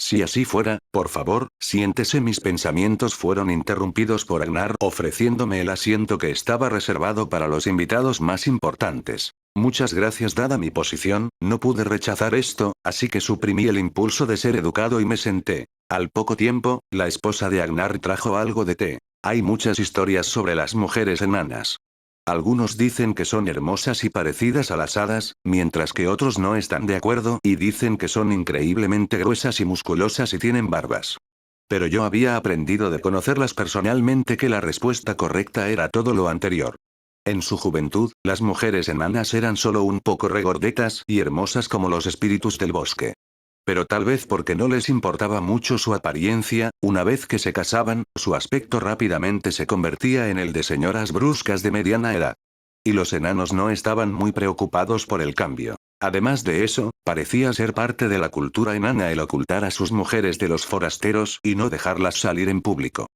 Si así fuera, por favor, siéntese. Mis pensamientos fueron interrumpidos por Agnar ofreciéndome el asiento que estaba reservado para los invitados más importantes. Muchas gracias. Dada mi posición, no pude rechazar esto, así que suprimí el impulso de ser educado y me senté. Al poco tiempo, la esposa de Agnar trajo algo de té. Hay muchas historias sobre las mujeres enanas. Algunos dicen que son hermosas y parecidas a las hadas, mientras que otros no están de acuerdo y dicen que son increíblemente gruesas y musculosas y tienen barbas. Pero yo había aprendido de conocerlas personalmente que la respuesta correcta era todo lo anterior. En su juventud, las mujeres enanas eran solo un poco regordetas y hermosas como los espíritus del bosque. Pero tal vez porque no les importaba mucho su apariencia, una vez que se casaban, su aspecto rápidamente se convertía en el de señoras bruscas de mediana edad. Y los enanos no estaban muy preocupados por el cambio. Además de eso, parecía ser parte de la cultura enana el ocultar a sus mujeres de los forasteros y no dejarlas salir en público.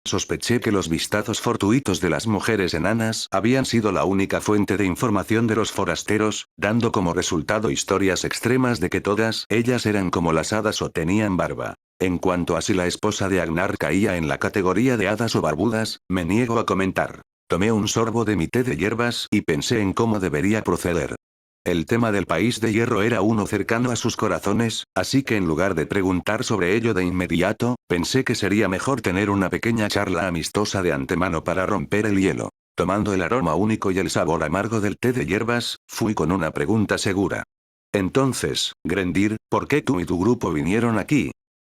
Sospeché que los vistazos fortuitos de las mujeres enanas habían sido la única fuente de información de los forasteros, dando como resultado historias extremas de que todas ellas eran como las hadas o tenían barba. En cuanto a si la esposa de Agnar caía en la categoría de hadas o barbudas, me niego a comentar. Tomé un sorbo de mi té de hierbas y pensé en cómo debería proceder. El tema del país de hierro era uno cercano a sus corazones, así que en lugar de preguntar sobre ello de inmediato, pensé que sería mejor tener una pequeña charla amistosa de antemano para romper el hielo. Tomando el aroma único y el sabor amargo del té de hierbas, fui con una pregunta segura. Entonces, Grendir, ¿por qué tú y tu grupo vinieron aquí?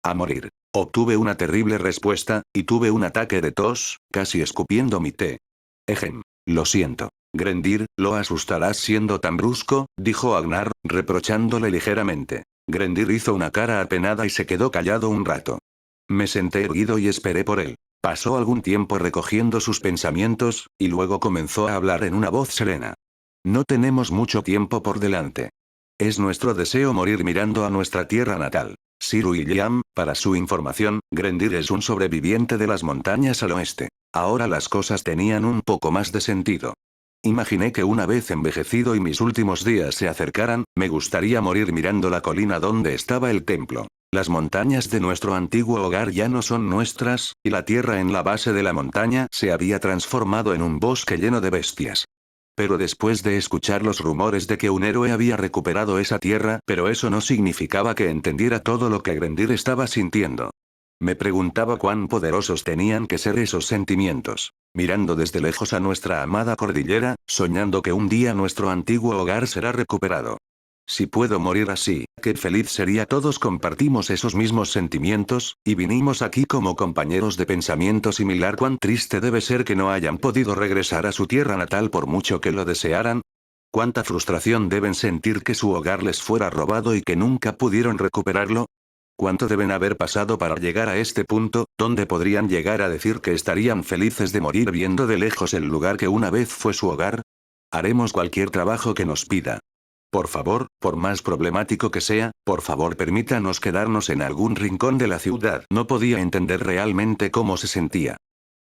A morir. Obtuve una terrible respuesta, y tuve un ataque de tos, casi escupiendo mi té. Ejem. Lo siento. Grendir, lo asustarás siendo tan brusco, dijo Agnar, reprochándole ligeramente. Grendir hizo una cara apenada y se quedó callado un rato. Me senté erguido y esperé por él. Pasó algún tiempo recogiendo sus pensamientos, y luego comenzó a hablar en una voz serena. No tenemos mucho tiempo por delante. Es nuestro deseo morir mirando a nuestra tierra natal. Sir William, para su información, Grendir es un sobreviviente de las montañas al oeste. Ahora las cosas tenían un poco más de sentido. Imaginé que una vez envejecido y mis últimos días se acercaran, me gustaría morir mirando la colina donde estaba el templo. Las montañas de nuestro antiguo hogar ya no son nuestras, y la tierra en la base de la montaña se había transformado en un bosque lleno de bestias. Pero después de escuchar los rumores de que un héroe había recuperado esa tierra, pero eso no significaba que entendiera todo lo que Grendir estaba sintiendo. Me preguntaba cuán poderosos tenían que ser esos sentimientos. Mirando desde lejos a nuestra amada cordillera, soñando que un día nuestro antiguo hogar será recuperado. Si puedo morir así, qué feliz sería. Todos compartimos esos mismos sentimientos, y vinimos aquí como compañeros de pensamiento similar. Cuán triste debe ser que no hayan podido regresar a su tierra natal por mucho que lo desearan. Cuánta frustración deben sentir que su hogar les fuera robado y que nunca pudieron recuperarlo. ¿Cuánto deben haber pasado para llegar a este punto, donde podrían llegar a decir que estarían felices de morir viendo de lejos el lugar que una vez fue su hogar? Haremos cualquier trabajo que nos pida. Por favor, por más problemático que sea, por favor permítanos quedarnos en algún rincón de la ciudad. No podía entender realmente cómo se sentía.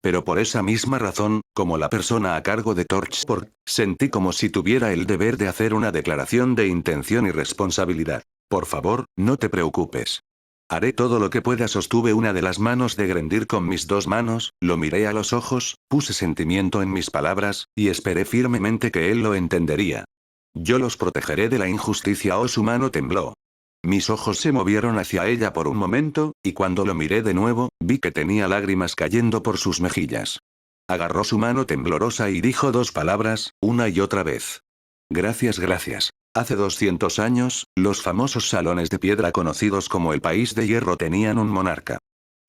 Pero por esa misma razón, como la persona a cargo de Torchport, sentí como si tuviera el deber de hacer una declaración de intención y responsabilidad. Por favor, no te preocupes. Haré todo lo que pueda. Sostuve una de las manos de Grendir con mis dos manos, lo miré a los ojos, puse sentimiento en mis palabras, y esperé firmemente que él lo entendería. Yo los protegeré de la injusticia. Su mano tembló. Mis ojos se movieron hacia ella por un momento, y cuando lo miré de nuevo, vi que tenía lágrimas cayendo por sus mejillas. Agarró su mano temblorosa y dijo dos palabras, una y otra vez. Gracias, gracias. Hace 200 años, los famosos salones de piedra conocidos como el País de Hierro tenían un monarca.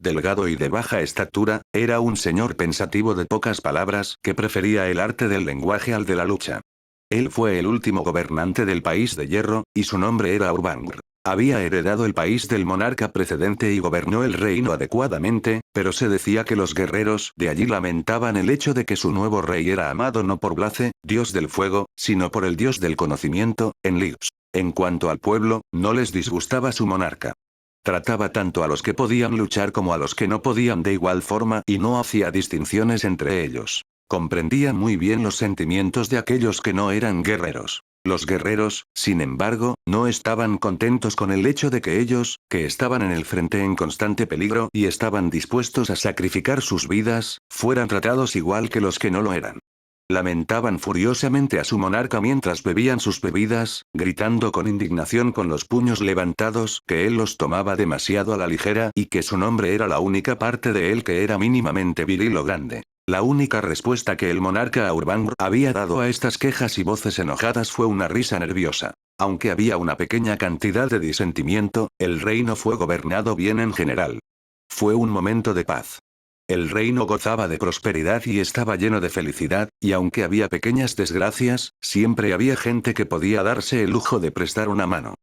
Delgado y de baja estatura, era un señor pensativo de pocas palabras que prefería el arte del lenguaje al de la lucha. Él fue el último gobernante del País de Hierro, y su nombre era Urbangr. Había heredado el país del monarca precedente y gobernó el reino adecuadamente, pero se decía que los guerreros de allí lamentaban el hecho de que su nuevo rey era amado no por Blaze, dios del fuego, sino por el dios del conocimiento, Enlils. En cuanto al pueblo, no les disgustaba su monarca. Trataba tanto a los que podían luchar como a los que no podían de igual forma y no hacía distinciones entre ellos. Comprendía muy bien los sentimientos de aquellos que no eran guerreros. Los guerreros, sin embargo, no estaban contentos con el hecho de que ellos, que estaban en el frente en constante peligro y estaban dispuestos a sacrificar sus vidas, fueran tratados igual que los que no lo eran. Lamentaban furiosamente a su monarca mientras bebían sus bebidas, gritando con indignación con los puños levantados que él los tomaba demasiado a la ligera y que su nombre era la única parte de él que era mínimamente viril o grande. La única respuesta que el monarca Aurbangur había dado a estas quejas y voces enojadas fue una risa nerviosa. Aunque había una pequeña cantidad de disentimiento, el reino fue gobernado bien en general. Fue un momento de paz. El reino gozaba de prosperidad y estaba lleno de felicidad, y aunque había pequeñas desgracias, siempre había gente que podía darse el lujo de prestar una mano.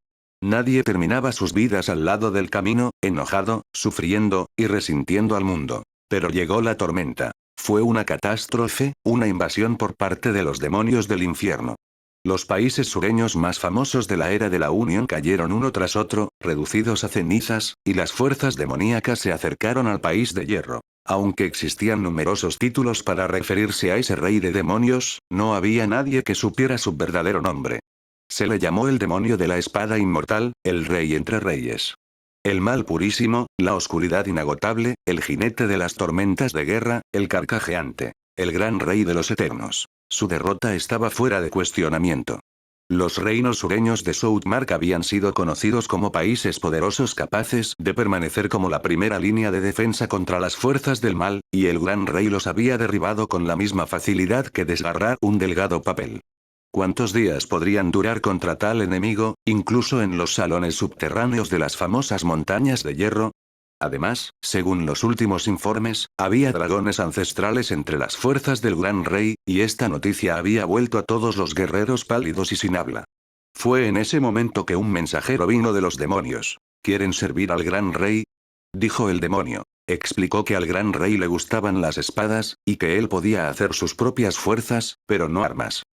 Nadie terminaba sus vidas al lado del camino, enojado, sufriendo, y resintiendo al mundo. Pero llegó la tormenta. Fue una catástrofe, una invasión por parte de los demonios del infierno. Los países sureños más famosos de la era de la Unión cayeron uno tras otro, reducidos a cenizas, y las fuerzas demoníacas se acercaron al país de hierro. Aunque existían numerosos títulos para referirse a ese rey de demonios, no había nadie que supiera su verdadero nombre. Se le llamó el demonio de la espada inmortal, el rey entre reyes. El mal purísimo, la oscuridad inagotable, el jinete de las tormentas de guerra, el carcajeante. El gran rey de los eternos. Su derrota estaba fuera de cuestionamiento. Los reinos sureños de Southmark habían sido conocidos como países poderosos capaces de permanecer como la primera línea de defensa contra las fuerzas del mal, y el gran rey los había derribado con la misma facilidad que desgarrar un delgado papel. ¿Cuántos días podrían durar contra tal enemigo, incluso en los salones subterráneos de las famosas montañas de hierro? Además, según los últimos informes, había dragones ancestrales entre las fuerzas del gran rey, y esta noticia había vuelto a todos los guerreros pálidos y sin habla. Fue en ese momento que un mensajero vino de los demonios. ¿Quieren servir al gran rey? Dijo el demonio. Explicó que al gran rey le gustaban las espadas, y que él podía hacer sus propias fuerzas, pero no armas.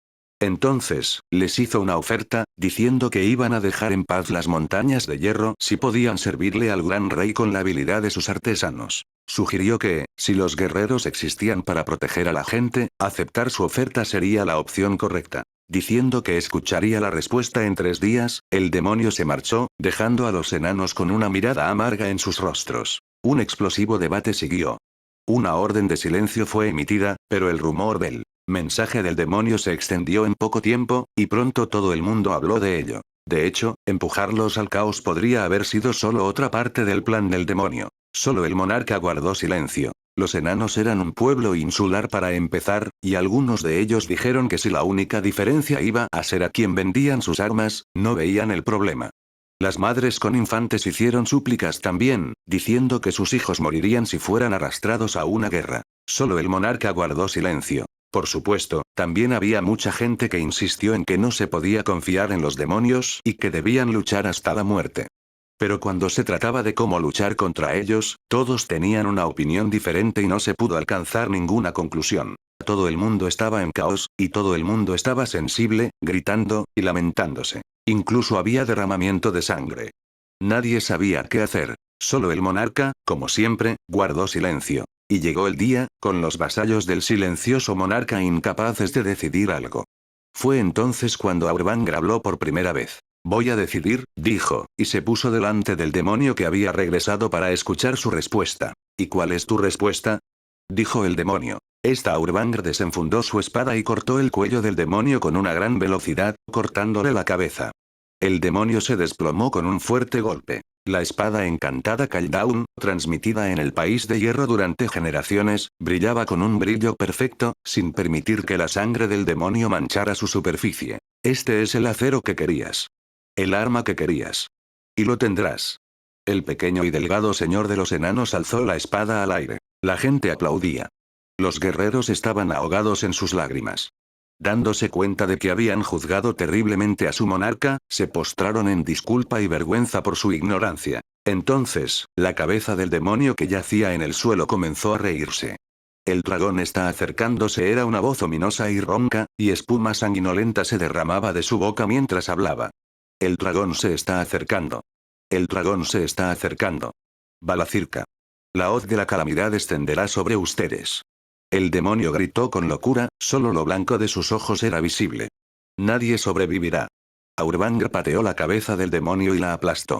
Entonces, les hizo una oferta, diciendo que iban a dejar en paz las montañas de hierro si podían servirle al gran rey con la habilidad de sus artesanos. Sugirió que, si los guerreros existían para proteger a la gente, aceptar su oferta sería la opción correcta. Diciendo que escucharía la respuesta en 3 días, el demonio se marchó, dejando a los enanos con una mirada amarga en sus rostros. Un explosivo debate siguió. Una orden de silencio fue emitida, pero el rumor del mensaje del demonio se extendió en poco tiempo, y pronto todo el mundo habló de ello. De hecho, empujarlos al caos podría haber sido solo otra parte del plan del demonio. Solo el monarca guardó silencio. Los enanos eran un pueblo insular para empezar, y algunos de ellos dijeron que si la única diferencia iba a ser a quien vendían sus armas, no veían el problema. Las madres con infantes hicieron súplicas también, diciendo que sus hijos morirían si fueran arrastrados a una guerra. Solo el monarca guardó silencio. Por supuesto, también había mucha gente que insistió en que no se podía confiar en los demonios y que debían luchar hasta la muerte. Pero cuando se trataba de cómo luchar contra ellos, todos tenían una opinión diferente y no se pudo alcanzar ninguna conclusión. Todo el mundo estaba en caos, y todo el mundo estaba sensible, gritando y lamentándose. Incluso había derramamiento de sangre. Nadie sabía qué hacer. Solo el monarca, como siempre, guardó silencio. Y llegó el día, con los vasallos del silencioso monarca incapaces de decidir algo. Fue entonces cuando Aurbangur habló por primera vez. Voy a decidir, dijo, y se puso delante del demonio que había regresado para escuchar su respuesta. ¿Y cuál es tu respuesta? Dijo el demonio. Esta Aurbangur desenfundó su espada y cortó el cuello del demonio con una gran velocidad, cortándole la cabeza. El demonio se desplomó con un fuerte golpe. La espada encantada Kalda'un, transmitida en el país de hierro durante generaciones, brillaba con un brillo perfecto, sin permitir que la sangre del demonio manchara su superficie. Este es el acero que querías. El arma que querías. Y lo tendrás. El pequeño y delgado señor de los enanos alzó la espada al aire. La gente aplaudía. Los guerreros estaban ahogados en sus lágrimas. Dándose cuenta de que habían juzgado terriblemente a su monarca, se postraron en disculpa y vergüenza por su ignorancia. Entonces, la cabeza del demonio que yacía en el suelo comenzó a reírse. El dragón está acercándose, era una voz ominosa y ronca, y espuma sanguinolenta se derramaba de su boca mientras hablaba. El dragón se está acercando. El dragón se está acercando. Balacirca. La hoz de la calamidad descenderá sobre ustedes. El demonio gritó con locura, solo lo blanco de sus ojos era visible. Nadie sobrevivirá. Aurbangra pateó la cabeza del demonio y la aplastó.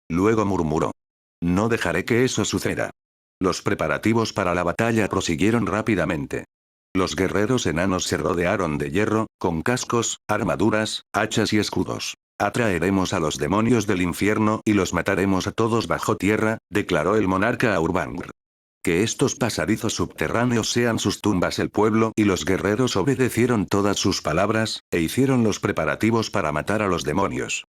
Luego murmuró. No dejaré que eso suceda. Los preparativos para la batalla prosiguieron rápidamente. Los guerreros enanos se rodearon de hierro, con cascos, armaduras, hachas y escudos. Atraeremos a los demonios del infierno y los mataremos a todos bajo tierra, declaró el monarca Aurbangra. Que estos pasadizos subterráneos sean sus tumbas. El pueblo y los guerreros obedecieron todas sus palabras, e hicieron los preparativos para matar a los demonios.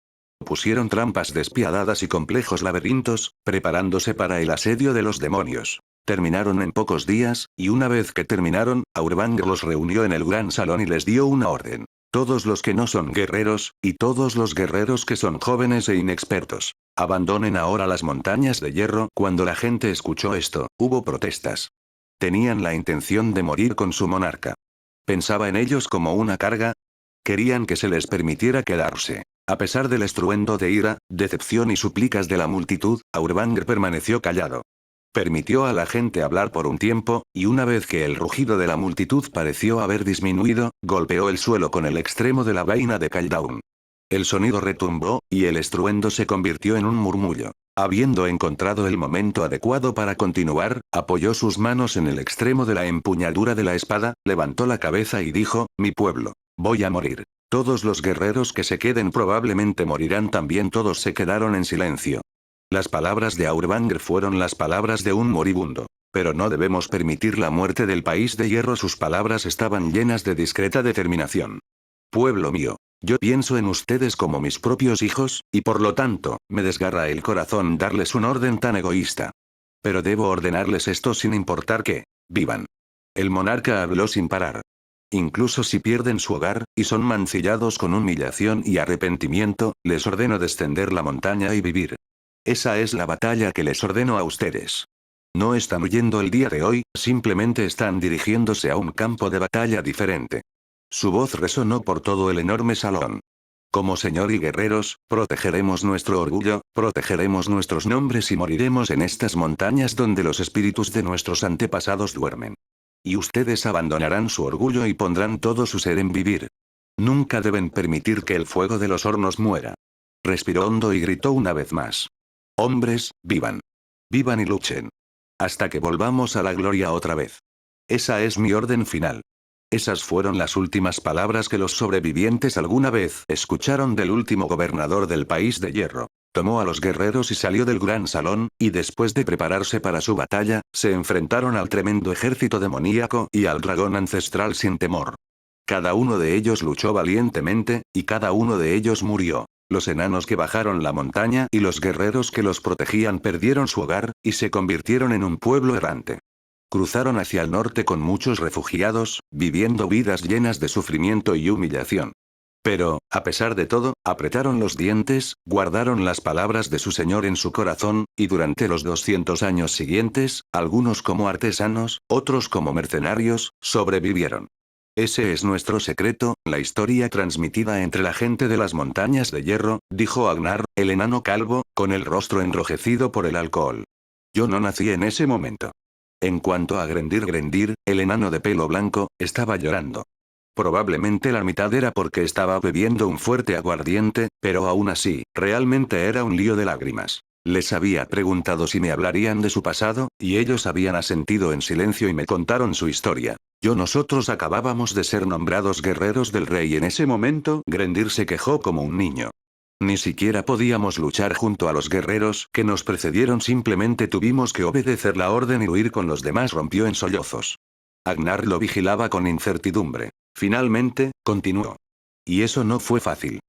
Pusieron trampas despiadadas y complejos laberintos, preparándose para el asedio de los demonios. Terminaron en pocos días, y una vez que terminaron, Aurbangra los reunió en el gran salón y les dio una orden. Todos los que no son guerreros, y todos los guerreros que son jóvenes e inexpertos, abandonen ahora las montañas de hierro. Cuando la gente escuchó esto, hubo protestas. Tenían la intención de morir con su monarca. ¿Pensaba en ellos como una carga? Querían que se les permitiera quedarse. A pesar del estruendo de ira, decepción y súplicas de la multitud, Aurbangra permaneció callado. Permitió a la gente hablar por un tiempo, y una vez que el rugido de la multitud pareció haber disminuido, golpeó el suelo con el extremo de la vaina de Caldaun. El sonido retumbó, y el estruendo se convirtió en un murmullo. Habiendo encontrado el momento adecuado para continuar, apoyó sus manos en el extremo de la empuñadura de la espada, levantó la cabeza y dijo, mi pueblo, voy a morir. Todos los guerreros que se queden probablemente morirán también. Todos se quedaron en silencio. Las palabras de Aurbangra fueron las palabras de un moribundo. Pero no debemos permitir la muerte del país de hierro. Sus palabras estaban llenas de discreta determinación. Pueblo mío, yo pienso en ustedes como mis propios hijos, y por lo tanto, me desgarra el corazón darles un orden tan egoísta. Pero debo ordenarles esto sin importar que vivan. El monarca habló sin parar. Incluso si pierden su hogar, y son mancillados con humillación y arrepentimiento, les ordeno descender la montaña y vivir. Esa es la batalla que les ordeno a ustedes. No están huyendo el día de hoy, simplemente están dirigiéndose a un campo de batalla diferente. Su voz resonó por todo el enorme salón. Como señor y guerreros, protegeremos nuestro orgullo, protegeremos nuestros nombres y moriremos en estas montañas donde los espíritus de nuestros antepasados duermen. Y ustedes abandonarán su orgullo y pondrán todo su ser en vivir. Nunca deben permitir que el fuego de los hornos muera. Respiró hondo y gritó una vez más. Hombres, vivan. Vivan y luchen. Hasta que volvamos a la gloria otra vez. Esa es mi orden final. Esas fueron las últimas palabras que los sobrevivientes alguna vez escucharon del último gobernador del país de hierro. Tomó a los guerreros y salió del gran salón, y después de prepararse para su batalla, se enfrentaron al tremendo ejército demoníaco y al dragón ancestral sin temor. Cada uno de ellos luchó valientemente, y cada uno de ellos murió. Los enanos que bajaron la montaña y los guerreros que los protegían perdieron su hogar, y se convirtieron en un pueblo errante. Cruzaron hacia el norte con muchos refugiados, viviendo vidas llenas de sufrimiento y humillación. Pero, a pesar de todo, apretaron los dientes, guardaron las palabras de su señor en su corazón, y durante los 200 años siguientes, algunos como artesanos, otros como mercenarios, sobrevivieron. Ese es nuestro secreto, la historia transmitida entre la gente de las montañas de hierro, dijo Agnar, el enano calvo, con el rostro enrojecido por el alcohol. Yo no nací en ese momento. En cuanto a Grendir, el enano de pelo blanco, estaba llorando. Probablemente la mitad era porque estaba bebiendo un fuerte aguardiente, pero aún así, realmente era un lío de lágrimas. Les había preguntado si me hablarían de su pasado, y ellos habían asentido en silencio y me contaron su historia. Nosotros acabábamos de ser nombrados guerreros del rey. En ese momento, Grendir se quejó como un niño. Ni siquiera podíamos luchar junto a los guerreros que nos precedieron, simplemente tuvimos que obedecer la orden y huir con los demás. Rompió en sollozos. Agnar lo vigilaba con incertidumbre. Finalmente, continuó. Y eso no fue fácil.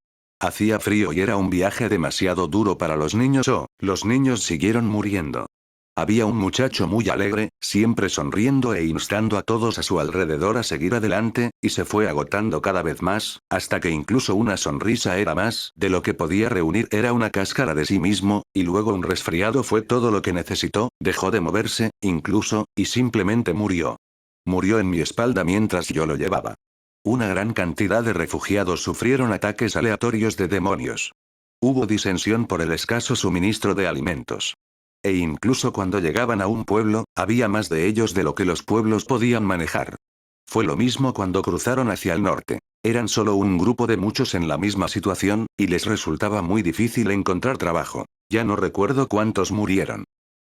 Hacía frío y era un viaje demasiado duro para los niños. Los niños siguieron muriendo. Había un muchacho muy alegre, siempre sonriendo e instando a todos a su alrededor a seguir adelante, y se fue agotando cada vez más, hasta que incluso una sonrisa era más de lo que podía reunir, era una cáscara de sí mismo, y luego un resfriado fue todo lo que necesitó, dejó de moverse, incluso, y simplemente murió. Murió en mi espalda mientras yo lo llevaba. Una gran cantidad de refugiados sufrieron ataques aleatorios de demonios. Hubo disensión por el escaso suministro de alimentos. E incluso cuando llegaban a un pueblo, había más de ellos de lo que los pueblos podían manejar. Fue lo mismo cuando cruzaron hacia el norte. Eran solo un grupo de muchos en la misma situación, y les resultaba muy difícil encontrar trabajo. Ya no recuerdo cuántos murieron.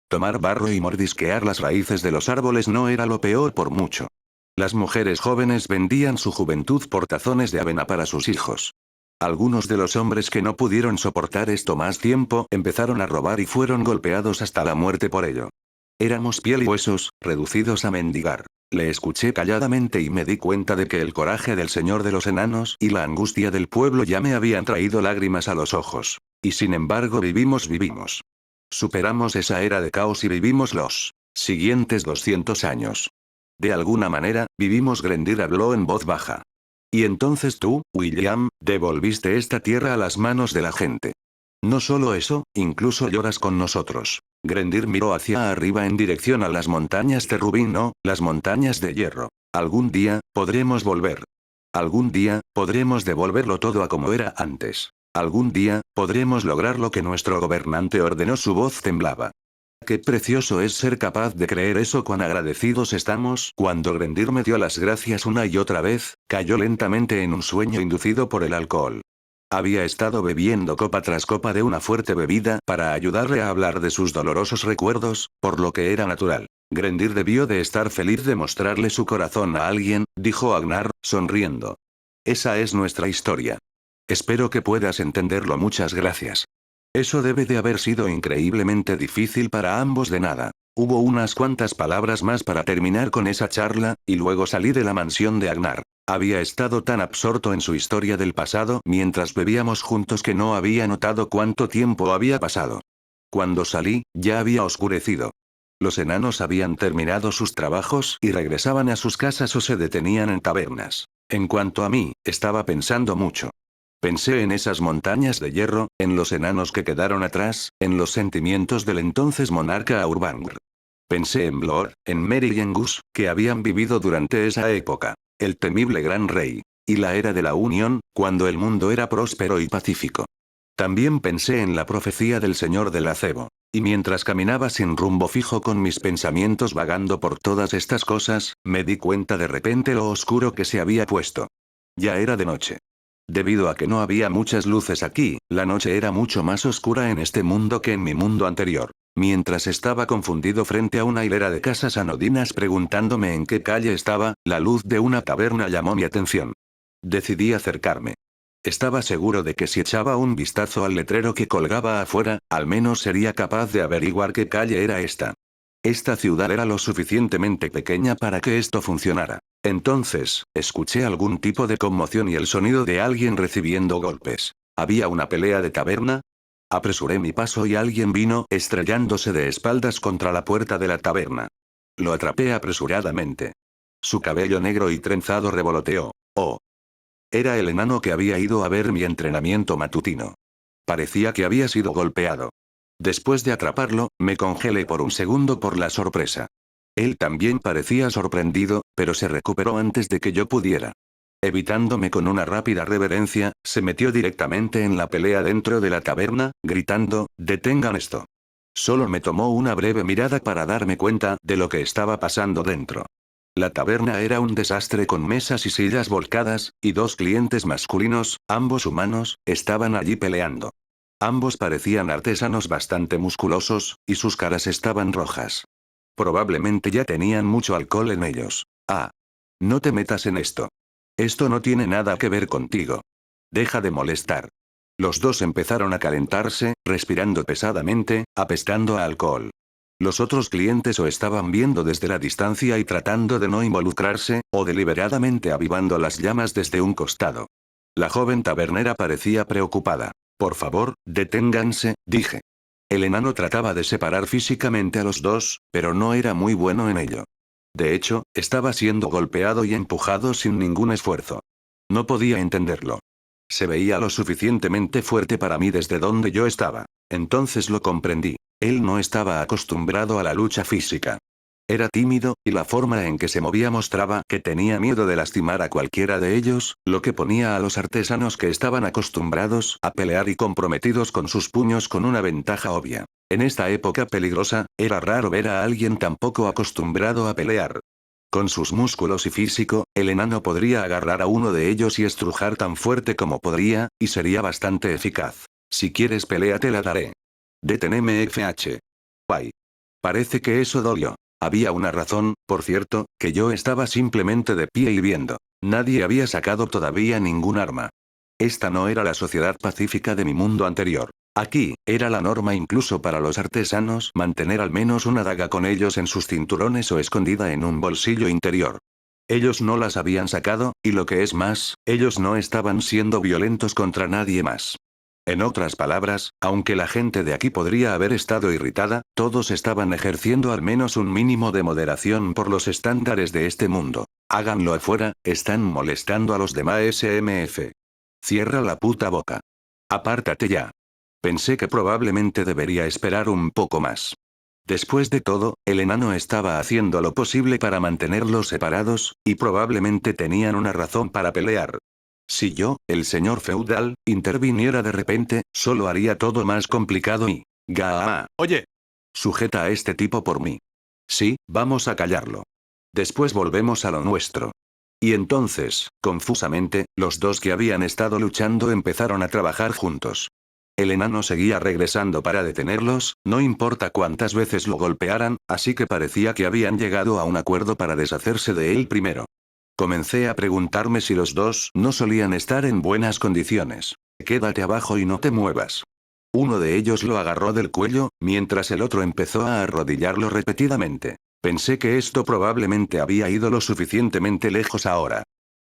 Tomar barro y mordisquear las raíces de los árboles no era lo peor por mucho. Las mujeres jóvenes vendían su juventud por tazones de avena para sus hijos. Algunos de los hombres que no pudieron soportar esto más tiempo empezaron a robar y fueron golpeados hasta la muerte por ello. Éramos piel y huesos, reducidos a mendigar. Le escuché calladamente y me di cuenta de que el coraje del señor de los enanos y la angustia del pueblo ya me habían traído lágrimas a los ojos. Y sin embargo vivimos. Superamos esa era de caos y vivimos los siguientes 200 años. De alguna manera, vivimos. Grendir habló en voz baja. Y entonces tú, William, devolviste esta tierra a las manos de la gente. No solo eso, incluso lloras con nosotros. Grendir miró hacia arriba en dirección a las montañas de Rubín, no, las montañas de hierro. Algún día, podremos volver. Algún día, podremos devolverlo todo a como era antes. Algún día, podremos lograr lo que nuestro gobernante ordenó. Su voz temblaba. Qué precioso es ser capaz de creer eso. Cuán agradecidos estamos. Cuando Grendir me dio las gracias una y otra vez, cayó lentamente en un sueño inducido por el alcohol. Había estado bebiendo copa tras copa de una fuerte bebida para ayudarle a hablar de sus dolorosos recuerdos, por lo que era natural. Grendir debió de estar feliz de mostrarle su corazón a alguien, dijo Agnar, sonriendo. Esa es nuestra historia. Espero que puedas entenderlo. Muchas gracias. Eso debe de haber sido increíblemente difícil para ambos. De nada. Hubo unas cuantas palabras más para terminar con esa charla, y luego salí de la mansión de Agnar. Había estado tan absorto en su historia del pasado mientras bebíamos juntos que no había notado cuánto tiempo había pasado. Cuando salí, ya había oscurecido. Los enanos habían terminado sus trabajos y regresaban a sus casas o se detenían en tabernas. En cuanto a mí, estaba pensando mucho. Pensé en esas montañas de hierro, en los enanos que quedaron atrás, en los sentimientos del entonces monarca Aurbangur. Pensé en Blor, en Merry y en Gus, que habían vivido durante esa época. El temible gran rey. Y la era de la Unión, cuando el mundo era próspero y pacífico. También pensé en la profecía del señor del acebo. Y mientras caminaba sin rumbo fijo con mis pensamientos vagando por todas estas cosas, me di cuenta de repente lo oscuro que se había puesto. Ya era de noche. Debido a que no había muchas luces aquí, la noche era mucho más oscura en este mundo que en mi mundo anterior. Mientras estaba confundido frente a una hilera de casas anodinas preguntándome en qué calle estaba, la luz de una taberna llamó mi atención. Decidí acercarme. Estaba seguro de que si echaba un vistazo al letrero que colgaba afuera, al menos sería capaz de averiguar qué calle era esta. Esta ciudad era lo suficientemente pequeña para que esto funcionara. Entonces, escuché algún tipo de conmoción y el sonido de alguien recibiendo golpes. ¿Había una pelea de taberna? Apresuré mi paso y alguien vino estrellándose de espaldas contra la puerta de la taberna. Lo atrapé apresuradamente. Su cabello negro y trenzado revoloteó. Oh. Era el enano que había ido a ver mi entrenamiento matutino. Parecía que había sido golpeado. Después de atraparlo, me congelé por un segundo por la sorpresa. Él también parecía sorprendido, pero se recuperó antes de que yo pudiera. Evitándome con una rápida reverencia, se metió directamente en la pelea dentro de la taberna, gritando, «¡Detengan esto!». Solo me tomó una breve mirada para darme cuenta de lo que estaba pasando dentro. La taberna era un desastre con mesas y sillas volcadas, y dos clientes masculinos, ambos humanos, estaban allí peleando. Ambos parecían artesanos bastante musculosos, y sus caras estaban rojas. Probablemente ya tenían mucho alcohol en ellos. Ah. No te metas en esto. Esto no tiene nada que ver contigo. Deja de molestar. Los dos empezaron a calentarse, respirando pesadamente, apestando a alcohol. Los otros clientes o estaban viendo desde la distancia y tratando de no involucrarse, o deliberadamente avivando las llamas desde un costado. La joven tabernera parecía preocupada. «Por favor, deténganse», dije. El enano trataba de separar físicamente a los dos, pero no era muy bueno en ello. De hecho, estaba siendo golpeado y empujado sin ningún esfuerzo. No podía entenderlo. Se veía lo suficientemente fuerte para mí desde donde yo estaba. Entonces lo comprendí. Él no estaba acostumbrado a la lucha física. Era tímido, y la forma en que se movía mostraba que tenía miedo de lastimar a cualquiera de ellos, lo que ponía a los artesanos que estaban acostumbrados a pelear y comprometidos con sus puños con una ventaja obvia. En esta época peligrosa, era raro ver a alguien tan poco acostumbrado a pelear. Con sus músculos y físico, el enano podría agarrar a uno de ellos y estrujar tan fuerte como podría, y sería bastante eficaz. Si quieres pelea te la daré. Deténeme FH. Guay. Parece que eso dolió. Había una razón, por cierto, que yo estaba simplemente de pie y viendo. Nadie había sacado todavía ningún arma. Esta no era la sociedad pacífica de mi mundo anterior. Aquí, era la norma incluso para los artesanos mantener al menos una daga con ellos en sus cinturones o escondida en un bolsillo interior. Ellos no las habían sacado, y lo que es más, ellos no estaban siendo violentos contra nadie más. En otras palabras, aunque la gente de aquí podría haber estado irritada, todos estaban ejerciendo al menos un mínimo de moderación por los estándares de este mundo. Háganlo afuera, están molestando a los demás SMF. Cierra la puta boca. Apártate ya. Pensé que probablemente debería esperar un poco más. Después de todo, el enano estaba haciendo lo posible para mantenerlos separados, y probablemente tenían una razón para pelear. Si yo, el señor feudal, interviniera de repente, solo haría todo más complicado y... Oye. Sujeta a este tipo por mí. Sí, vamos a callarlo. Después volvemos a lo nuestro. Y entonces, confusamente, los dos que habían estado luchando empezaron a trabajar juntos. El enano seguía regresando para detenerlos, no importa cuántas veces lo golpearan, así que parecía que habían llegado a un acuerdo para deshacerse de él primero. Comencé a preguntarme si los dos no solían estar en buenas condiciones. Quédate abajo y no te muevas. Uno de ellos lo agarró del cuello, mientras el otro empezó a arrodillarlo repetidamente. Pensé que esto probablemente había ido lo suficientemente lejos ahora.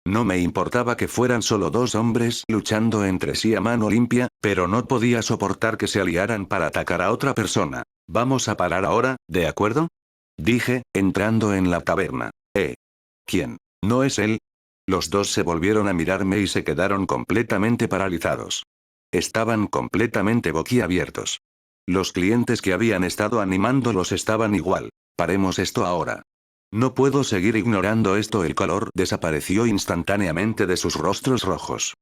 No me importaba que fueran solo dos hombres luchando entre sí a mano limpia, pero no podía soportar que se aliaran para atacar a otra persona. Vamos a parar ahora, ¿de acuerdo? Dije, entrando en la taberna. ¿Quién? ¿No es él? Los dos se volvieron a mirarme y se quedaron completamente paralizados. Estaban completamente boquiabiertos. Los clientes que habían estado animándolos estaban igual. Paremos esto ahora. No puedo seguir ignorando esto. El color desapareció instantáneamente de sus rostros rojos.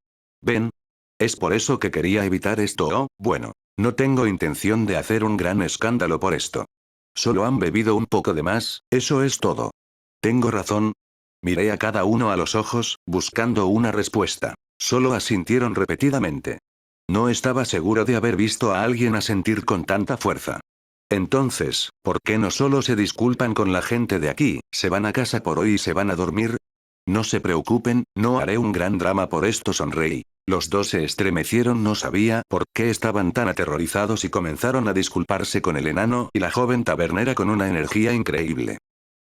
¿Ven? Es por eso que quería evitar esto. Oh, bueno. No tengo intención de hacer un gran escándalo por esto. Solo han bebido un poco de más, eso es todo. ¿Tengo razón? Miré a cada uno a los ojos, buscando una respuesta. Solo asintieron repetidamente. No estaba seguro de haber visto a alguien asentir con tanta fuerza. Entonces, ¿por qué no solo se disculpan con la gente de aquí, se van a casa por hoy y se van a dormir? No se preocupen, no haré un gran drama por esto, sonreí. Los dos se estremecieron, no sabía por qué estaban tan aterrorizados y comenzaron a disculparse con el enano y la joven tabernera con una energía increíble.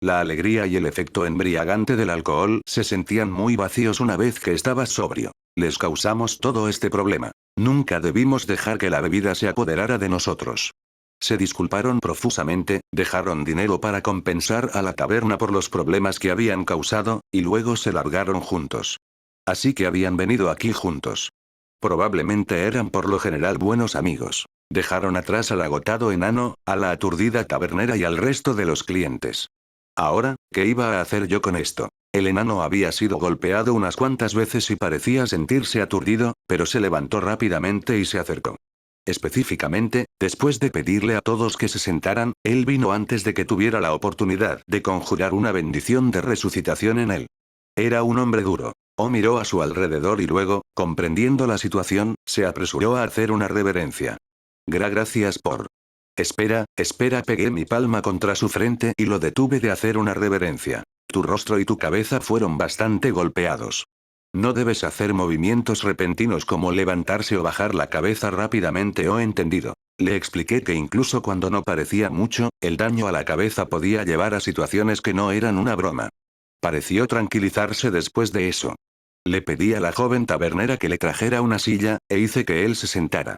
La alegría y el efecto embriagante del alcohol se sentían muy vacíos una vez que estabas sobrio. Les causamos todo este problema. Nunca debimos dejar que la bebida se apoderara de nosotros. Se disculparon profusamente, dejaron dinero para compensar a la taberna por los problemas que habían causado, y luego se largaron juntos. Así que habían venido aquí juntos. Probablemente eran por lo general buenos amigos. Dejaron atrás al agotado enano, a la aturdida tabernera y al resto de los clientes. Ahora, ¿qué iba a hacer yo con esto? El enano había sido golpeado unas cuantas veces y parecía sentirse aturdido, pero se levantó rápidamente y se acercó. Específicamente, después de pedirle a todos que se sentaran, él vino antes de que tuviera la oportunidad de conjurar una bendición de resucitación en él. Era un hombre duro. Miró a su alrededor y luego, comprendiendo la situación, se apresuró a hacer una reverencia. Gracias por... Espera, pegué mi palma contra su frente y lo detuve de hacer una reverencia. Tu rostro y tu cabeza fueron bastante golpeados. No debes hacer movimientos repentinos como levantarse o bajar la cabeza rápidamente. Entendido. Le expliqué que incluso cuando no parecía mucho, el daño a la cabeza podía llevar a situaciones que no eran una broma. Pareció tranquilizarse después de eso. Le pedí a la joven tabernera que le trajera una silla, e hice que él se sentara.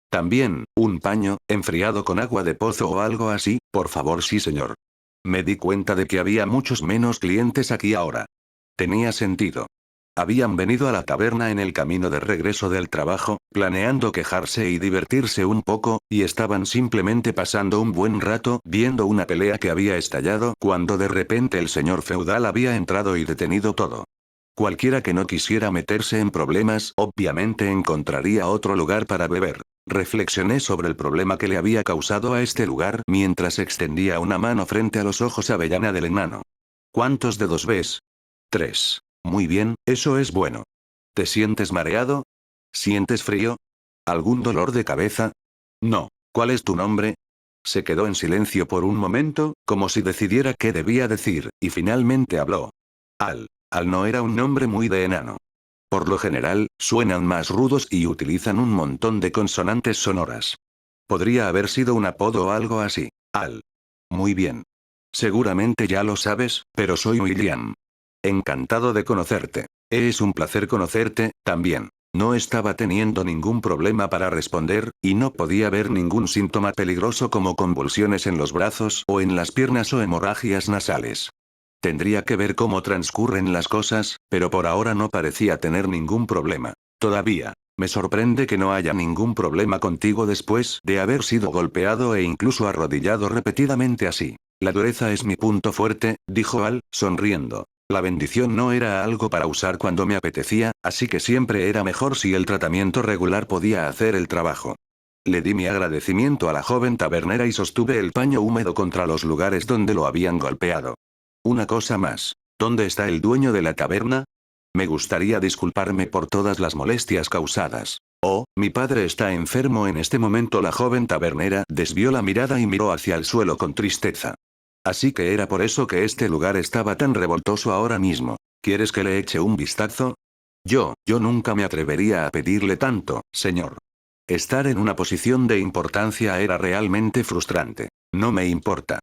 También, un paño, enfriado con agua de pozo o algo así, por favor. Sí, señor. Me di cuenta de que había muchos menos clientes aquí ahora. Tenía sentido. Habían venido a la taberna en el camino de regreso del trabajo, planeando quejarse y divertirse un poco, y estaban simplemente pasando un buen rato viendo una pelea que había estallado cuando de repente el señor feudal había entrado y detenido todo. Cualquiera que no quisiera meterse en problemas, obviamente encontraría otro lugar para beber. Reflexioné sobre el problema que le había causado a este lugar mientras extendía una mano frente a los ojos avellana del enano. ¿Cuántos dedos ves? 3. Muy bien, eso es bueno. ¿Te sientes mareado? ¿Sientes frío? ¿Algún dolor de cabeza? No. ¿Cuál es tu nombre? Se quedó en silencio por un momento, como si decidiera qué debía decir, y finalmente habló. Al no era un nombre muy de enano. Por lo general, suenan más rudos y utilizan un montón de consonantes sonoras. Podría haber sido un apodo o algo así. Muy bien. Seguramente ya lo sabes, pero soy William. Encantado de conocerte. Es un placer conocerte, también. No estaba teniendo ningún problema para responder, y no podía ver ningún síntoma peligroso como convulsiones en los brazos o en las piernas o hemorragias nasales. Tendría que ver cómo transcurren las cosas, pero por ahora no parecía tener ningún problema. Todavía. Me sorprende que no haya ningún problema contigo después de haber sido golpeado e incluso arrodillado repetidamente así. La dureza es mi punto fuerte, dijo Al, sonriendo. La bendición no era algo para usar cuando me apetecía, así que siempre era mejor si el tratamiento regular podía hacer el trabajo. Le di mi agradecimiento a la joven tabernera y sostuve el paño húmedo contra los lugares donde lo habían golpeado. Una cosa más. ¿Dónde está el dueño de la taberna? Me gustaría disculparme por todas las molestias causadas. Oh, mi padre está enfermo en este momento. La joven tabernera desvió la mirada y miró hacia el suelo con tristeza. Así que era por eso que este lugar estaba tan revoltoso ahora mismo. ¿Quieres que le eche un vistazo? Yo nunca me atrevería a pedirle tanto, señor. Estar en una posición de importancia era realmente frustrante. No me importa.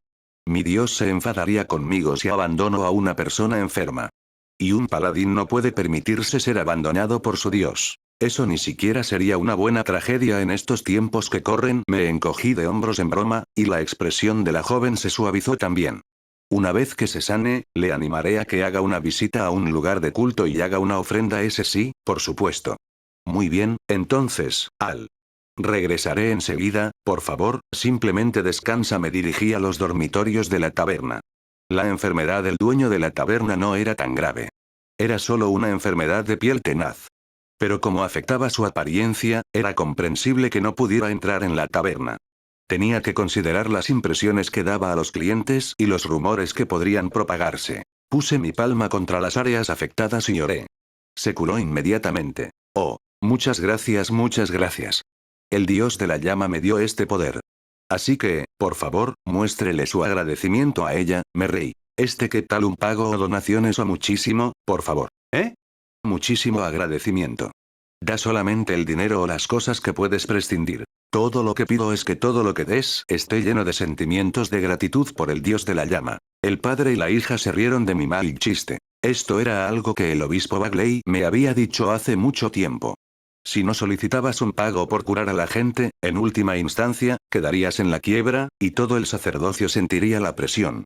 Mi Dios se enfadaría conmigo si abandono a una persona enferma. Y un paladín no puede permitirse ser abandonado por su Dios. Eso ni siquiera sería una buena tragedia en estos tiempos que corren. Me encogí de hombros en broma, y la expresión de la joven se suavizó también. Una vez que se sane, le animaré a que haga una visita a un lugar de culto y haga una ofrenda. Ese sí, por supuesto. Muy bien, entonces, regresaré enseguida, por favor, simplemente descansa. Me dirigí a los dormitorios de la taberna. La enfermedad del dueño de la taberna no era tan grave. Era solo una enfermedad de piel tenaz. Pero como afectaba su apariencia, era comprensible que no pudiera entrar en la taberna. Tenía que considerar las impresiones que daba a los clientes y los rumores que podrían propagarse. Puse mi palma contra las áreas afectadas y lloré. Se curó inmediatamente. Oh, muchas gracias, muchas gracias. El dios de la llama me dio este poder. Así que, por favor, muéstrele su agradecimiento a ella. Me reí. ¿Qué tal un pago o donaciones o muchísimo, por favor? Muchísimo agradecimiento. Da solamente el dinero o las cosas que puedes prescindir. Todo lo que pido es que todo lo que des esté lleno de sentimientos de gratitud por el dios de la llama. El padre y la hija se rieron de mi mal chiste. Esto era algo que el obispo Bagley me había dicho hace mucho tiempo. Si no solicitabas un pago por curar a la gente, en última instancia, quedarías en la quiebra, y todo el sacerdocio sentiría la presión.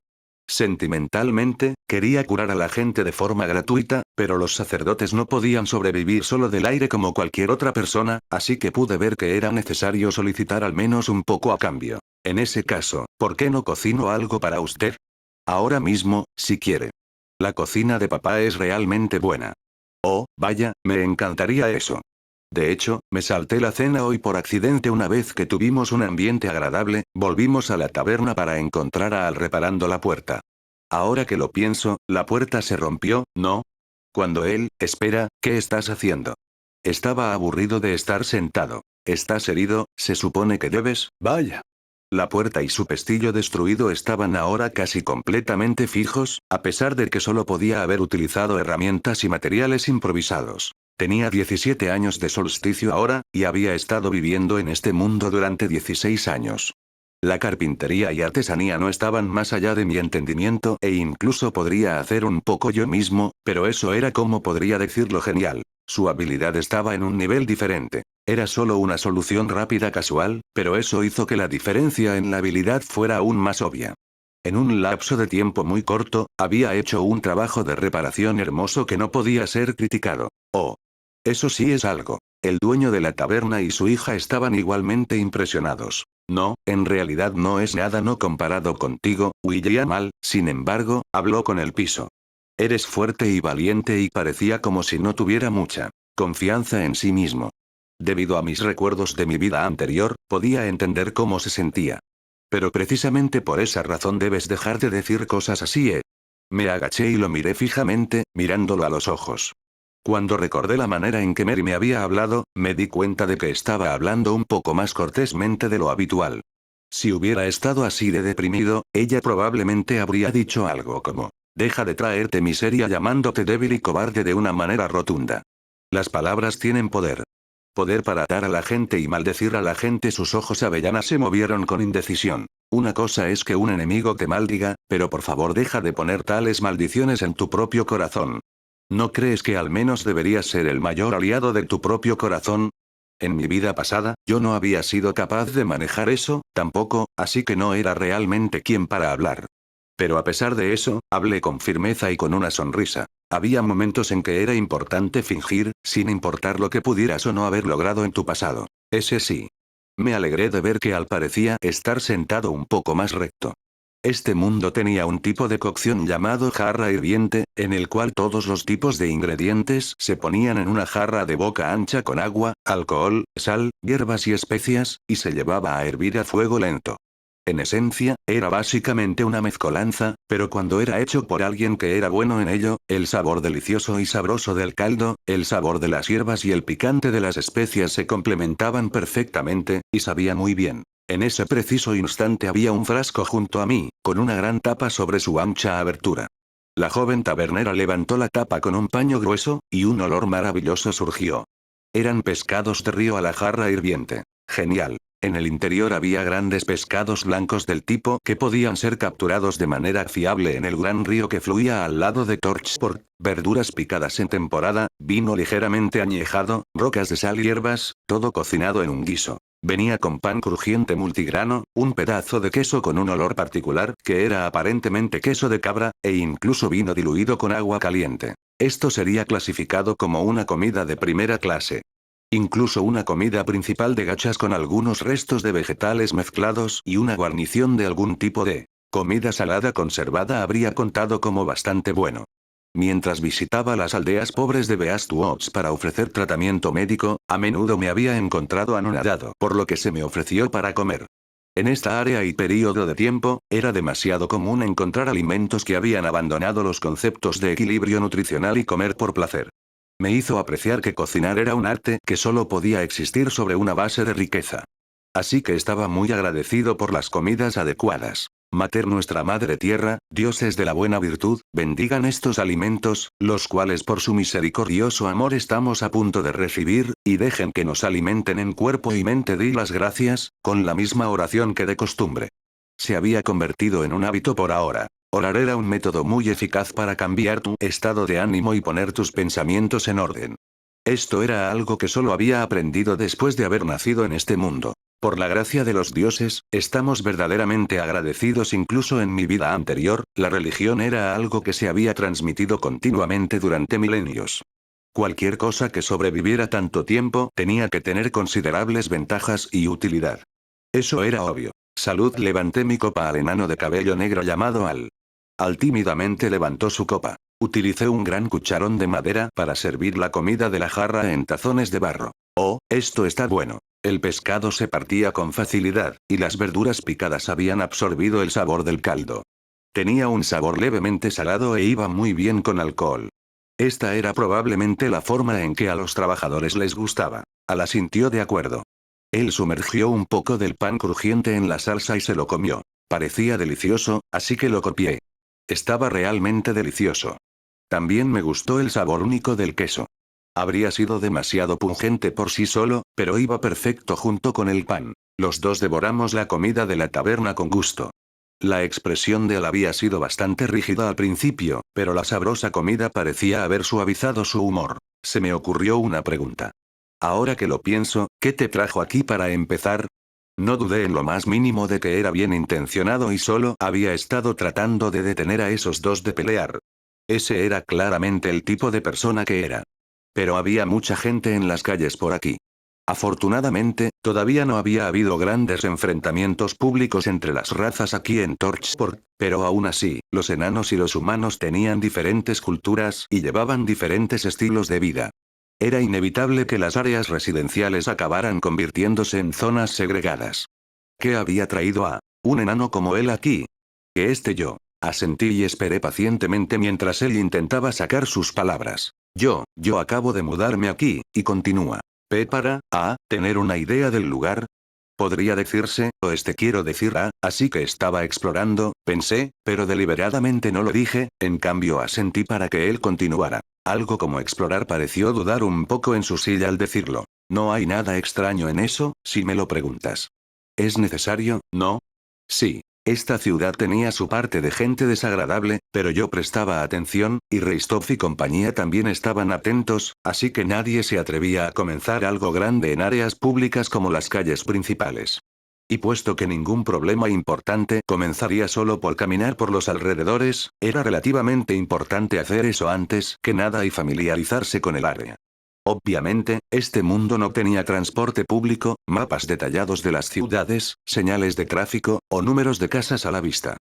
Sentimentalmente, quería curar a la gente de forma gratuita, pero los sacerdotes no podían sobrevivir solo del aire como cualquier otra persona, así que pude ver que era necesario solicitar al menos un poco a cambio. En ese caso, ¿por qué no cocino algo para usted? Ahora mismo, si quiere. La cocina de papá es realmente buena. Oh, vaya, me encantaría eso. De hecho, me salté la cena hoy por accidente. Una vez que tuvimos un ambiente agradable, volvimos a la taberna para encontrar a Al reparando la puerta. Ahora que lo pienso, la puerta se rompió, ¿no? Cuando él, espera, ¿qué estás haciendo? Estaba aburrido de estar sentado. ¿Estás herido? Se supone que debes, vaya. La puerta y su pestillo destruido estaban ahora casi completamente fijos, a pesar de que solo podía haber utilizado herramientas y materiales improvisados. Tenía 17 años de solsticio ahora, y había estado viviendo en este mundo durante 16 años. La carpintería y artesanía no estaban más allá de mi entendimiento e incluso podría hacer un poco yo mismo, pero eso era como podría decirlo genial. Su habilidad estaba en un nivel diferente. Era solo una solución rápida casual, pero eso hizo que la diferencia en la habilidad fuera aún más obvia. En un lapso de tiempo muy corto, había hecho un trabajo de reparación hermoso que no podía ser criticado. Oh. Eso sí es algo. El dueño de la taberna y su hija estaban igualmente impresionados. No, en realidad no es nada no comparado contigo, William Al, sin embargo, habló con el piso. Eres fuerte y valiente y parecía como si no tuviera mucha confianza en sí mismo. Debido a mis recuerdos de mi vida anterior, podía entender cómo se sentía. Pero precisamente por esa razón debes dejar de decir cosas así, ¿eh? Me agaché y lo miré fijamente, mirándolo a los ojos. Cuando recordé la manera en que Mary me había hablado, me di cuenta de que estaba hablando un poco más cortésmente de lo habitual. Si hubiera estado así de deprimido, ella probablemente habría dicho algo como, deja de traerte miseria llamándote débil y cobarde de una manera rotunda. Las palabras tienen poder. Poder para atar a la gente y maldecir a la gente. Sus ojos avellanas se movieron con indecisión. Una cosa es que un enemigo te maldiga, pero por favor deja de poner tales maldiciones en tu propio corazón. ¿No crees que al menos deberías ser el mayor aliado de tu propio corazón? En mi vida pasada, yo no había sido capaz de manejar eso, tampoco, así que no era realmente quien para hablar. Pero a pesar de eso, hablé con firmeza y con una sonrisa. Había momentos en que era importante fingir, sin importar lo que pudieras o no haber logrado en tu pasado. Ese sí. Me alegré de ver que Al parecía estar sentado un poco más recto. Este mundo tenía un tipo de cocción llamado jarra hirviente, en el cual todos los tipos de ingredientes se ponían en una jarra de boca ancha con agua, alcohol, sal, hierbas y especias, y se llevaba a hervir a fuego lento. En esencia, era básicamente una mezcolanza, pero cuando era hecho por alguien que era bueno en ello, el sabor delicioso y sabroso del caldo, el sabor de las hierbas y el picante de las especias se complementaban perfectamente, y sabía muy bien. En ese preciso instante había un frasco junto a mí, con una gran tapa sobre su ancha abertura. La joven tabernera levantó la tapa con un paño grueso, y un olor maravilloso surgió. Eran pescados de río a la jarra hirviente. Genial. En el interior había grandes pescados blancos del tipo que podían ser capturados de manera fiable en el gran río que fluía al lado de Torchport, verduras picadas en temporada, vino ligeramente añejado, rocas de sal y hierbas, todo cocinado en un guiso. Venía con pan crujiente multigrano, un pedazo de queso con un olor particular, que era aparentemente queso de cabra, e incluso vino diluido con agua caliente. Esto sería clasificado como una comida de primera clase. Incluso una comida principal de gachas con algunos restos de vegetales mezclados y una guarnición de algún tipo de comida salada conservada habría contado como bastante bueno. Mientras visitaba las aldeas pobres de Beast Woods para ofrecer tratamiento médico, a menudo me había encontrado anonadado por lo que se me ofreció para comer. En esta área y periodo de tiempo, era demasiado común encontrar alimentos que habían abandonado los conceptos de equilibrio nutricional y comer por placer. Me hizo apreciar que cocinar era un arte que solo podía existir sobre una base de riqueza. Así que estaba muy agradecido por las comidas adecuadas. Mater nuestra Madre Tierra, dioses de la buena virtud, bendigan estos alimentos, los cuales por su misericordioso amor estamos a punto de recibir, y dejen que nos alimenten en cuerpo y mente. Di las gracias, con la misma oración que de costumbre. Se había convertido en un hábito por ahora. Orar era un método muy eficaz para cambiar tu estado de ánimo y poner tus pensamientos en orden. Esto era algo que solo había aprendido después de haber nacido en este mundo. Por la gracia de los dioses, estamos verdaderamente agradecidos. Incluso en mi vida anterior, la religión era algo que se había transmitido continuamente durante milenios. Cualquier cosa que sobreviviera tanto tiempo tenía que tener considerables ventajas y utilidad. Eso era obvio. Salud. Levanté mi copa al enano de cabello negro llamado Al. Al tímidamente levantó su copa. Utilicé un gran cucharón de madera para servir la comida de la jarra en tazones de barro. Oh, esto está bueno. El pescado se partía con facilidad, y las verduras picadas habían absorbido el sabor del caldo. Tenía un sabor levemente salado e iba muy bien con alcohol. Esta era probablemente la forma en que a los trabajadores les gustaba. Al asintió de acuerdo. Él sumergió un poco del pan crujiente en la salsa y se lo comió. Parecía delicioso, así que lo copié. Estaba realmente delicioso. También me gustó el sabor único del queso. Habría sido demasiado pungente por sí solo, pero iba perfecto junto con el pan. Los dos devoramos la comida de la taberna con gusto. La expresión de Al había sido bastante rígida al principio, pero la sabrosa comida parecía haber suavizado su humor. Se me ocurrió una pregunta. Ahora que lo pienso, ¿qué te trajo aquí para empezar? No dudé en lo más mínimo de que era bien intencionado y solo había estado tratando de detener a esos dos de pelear. Ese era claramente el tipo de persona que era. Pero había mucha gente en las calles por aquí. Afortunadamente, todavía no había habido grandes enfrentamientos públicos entre las razas aquí en Torchport, pero aún así, los enanos y los humanos tenían diferentes culturas y llevaban diferentes estilos de vida. Era inevitable que las áreas residenciales acabaran convirtiéndose en zonas segregadas. ¿Qué había traído a un enano como él aquí? Que yo. Asentí y esperé pacientemente mientras él intentaba sacar sus palabras. Yo acabo de mudarme aquí, y continúa. Para tener una idea del lugar. Podría decirse, o quiero decir así que estaba explorando, pensé, pero deliberadamente no lo dije, en cambio asentí para que él continuara. Algo como explorar pareció dudar un poco en su silla al decirlo. No hay nada extraño en eso, si me lo preguntas. ¿Es necesario, no? Sí. Esta ciudad tenía su parte de gente desagradable, pero yo prestaba atención, y Reistov y compañía también estaban atentos, así que nadie se atrevía a comenzar algo grande en áreas públicas como las calles principales. Y puesto que ningún problema importante comenzaría solo por caminar por los alrededores, era relativamente importante hacer eso antes que nada y familiarizarse con el área. Obviamente, este mundo no tenía transporte público, mapas detallados de las ciudades, señales de tráfico, o números de casas a la vista.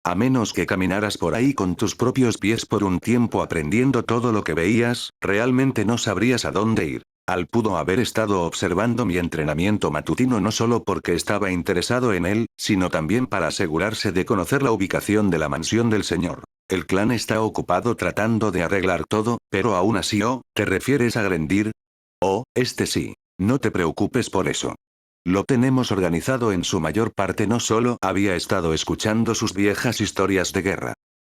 A menos que caminaras por ahí con tus propios pies por un tiempo aprendiendo todo lo que veías, realmente no sabrías a dónde ir. Al pudo haber estado observando mi entrenamiento matutino no solo porque estaba interesado en él, sino también para asegurarse de conocer la ubicación de la mansión del señor. El clan está ocupado tratando de arreglar todo, pero aún así, ¿te refieres a Grendir? Sí. No te preocupes por eso. Lo tenemos organizado en su mayor parte. No solo había estado escuchando sus viejas historias de guerra.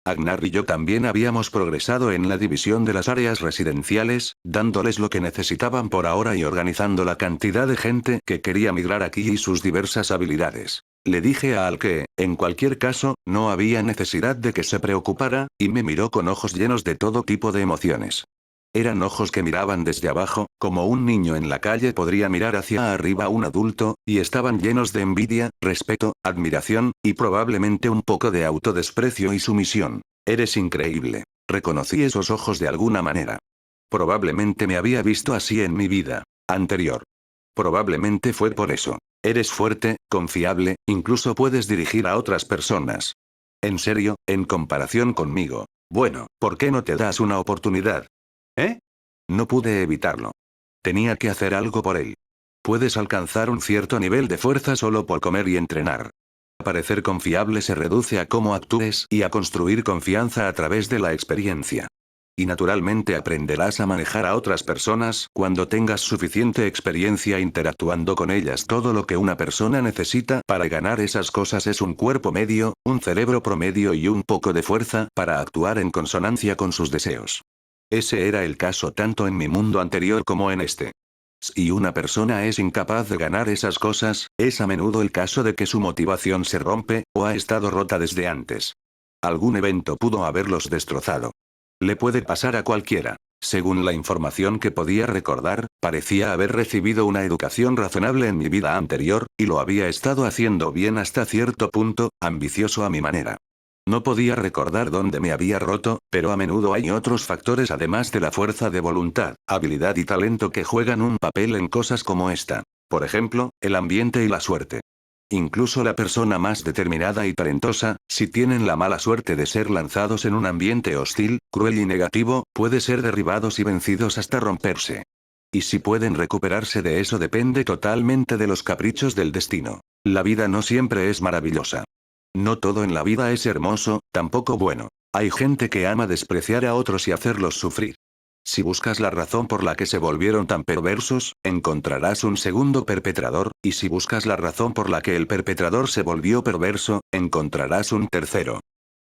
Agnar y yo también habíamos progresado en la división de las áreas residenciales, dándoles lo que necesitaban por ahora y organizando la cantidad de gente que quería migrar aquí y sus diversas habilidades. Le dije a Al que, en cualquier caso, no había necesidad de que se preocupara, y me miró con ojos llenos de todo tipo de emociones. Eran ojos que miraban desde abajo, como un niño en la calle podría mirar hacia arriba a un adulto, y estaban llenos de envidia, respeto, admiración, y probablemente un poco de autodesprecio y sumisión. Eres increíble. Reconocí esos ojos de alguna manera. Probablemente me había visto así en mi vida anterior. Probablemente fue por eso. Eres fuerte, confiable, incluso puedes dirigir a otras personas. En serio, en comparación conmigo. Bueno, ¿por qué no te das una oportunidad? No pude evitarlo. Tenía que hacer algo por él. Puedes alcanzar un cierto nivel de fuerza solo por comer y entrenar. Parecer confiable se reduce a cómo actúes y a construir confianza a través de la experiencia. Y naturalmente aprenderás a manejar a otras personas cuando tengas suficiente experiencia interactuando con ellas. Todo lo que una persona necesita para ganar esas cosas es un cuerpo medio, un cerebro promedio y un poco de fuerza para actuar en consonancia con sus deseos. Ese era el caso tanto en mi mundo anterior como en este. Si una persona es incapaz de ganar esas cosas, es a menudo el caso de que su motivación se rompe, o ha estado rota desde antes. Algún evento pudo haberlos destrozado. Le puede pasar a cualquiera. Según la información que podía recordar, parecía haber recibido una educación razonable en mi vida anterior, y lo había estado haciendo bien hasta cierto punto, ambicioso a mi manera. No podía recordar dónde me había roto, pero a menudo hay otros factores además de la fuerza de voluntad, habilidad y talento que juegan un papel en cosas como esta. Por ejemplo, el ambiente y la suerte. Incluso la persona más determinada y talentosa, si tienen la mala suerte de ser lanzados en un ambiente hostil, cruel y negativo, puede ser derribados y vencidos hasta romperse. Y si pueden recuperarse de eso depende totalmente de los caprichos del destino. La vida no siempre es maravillosa. No todo en la vida es hermoso, tampoco bueno. Hay gente que ama despreciar a otros y hacerlos sufrir. Si buscas la razón por la que se volvieron tan perversos, encontrarás un segundo perpetrador, y si buscas la razón por la que el perpetrador se volvió perverso, encontrarás un tercero.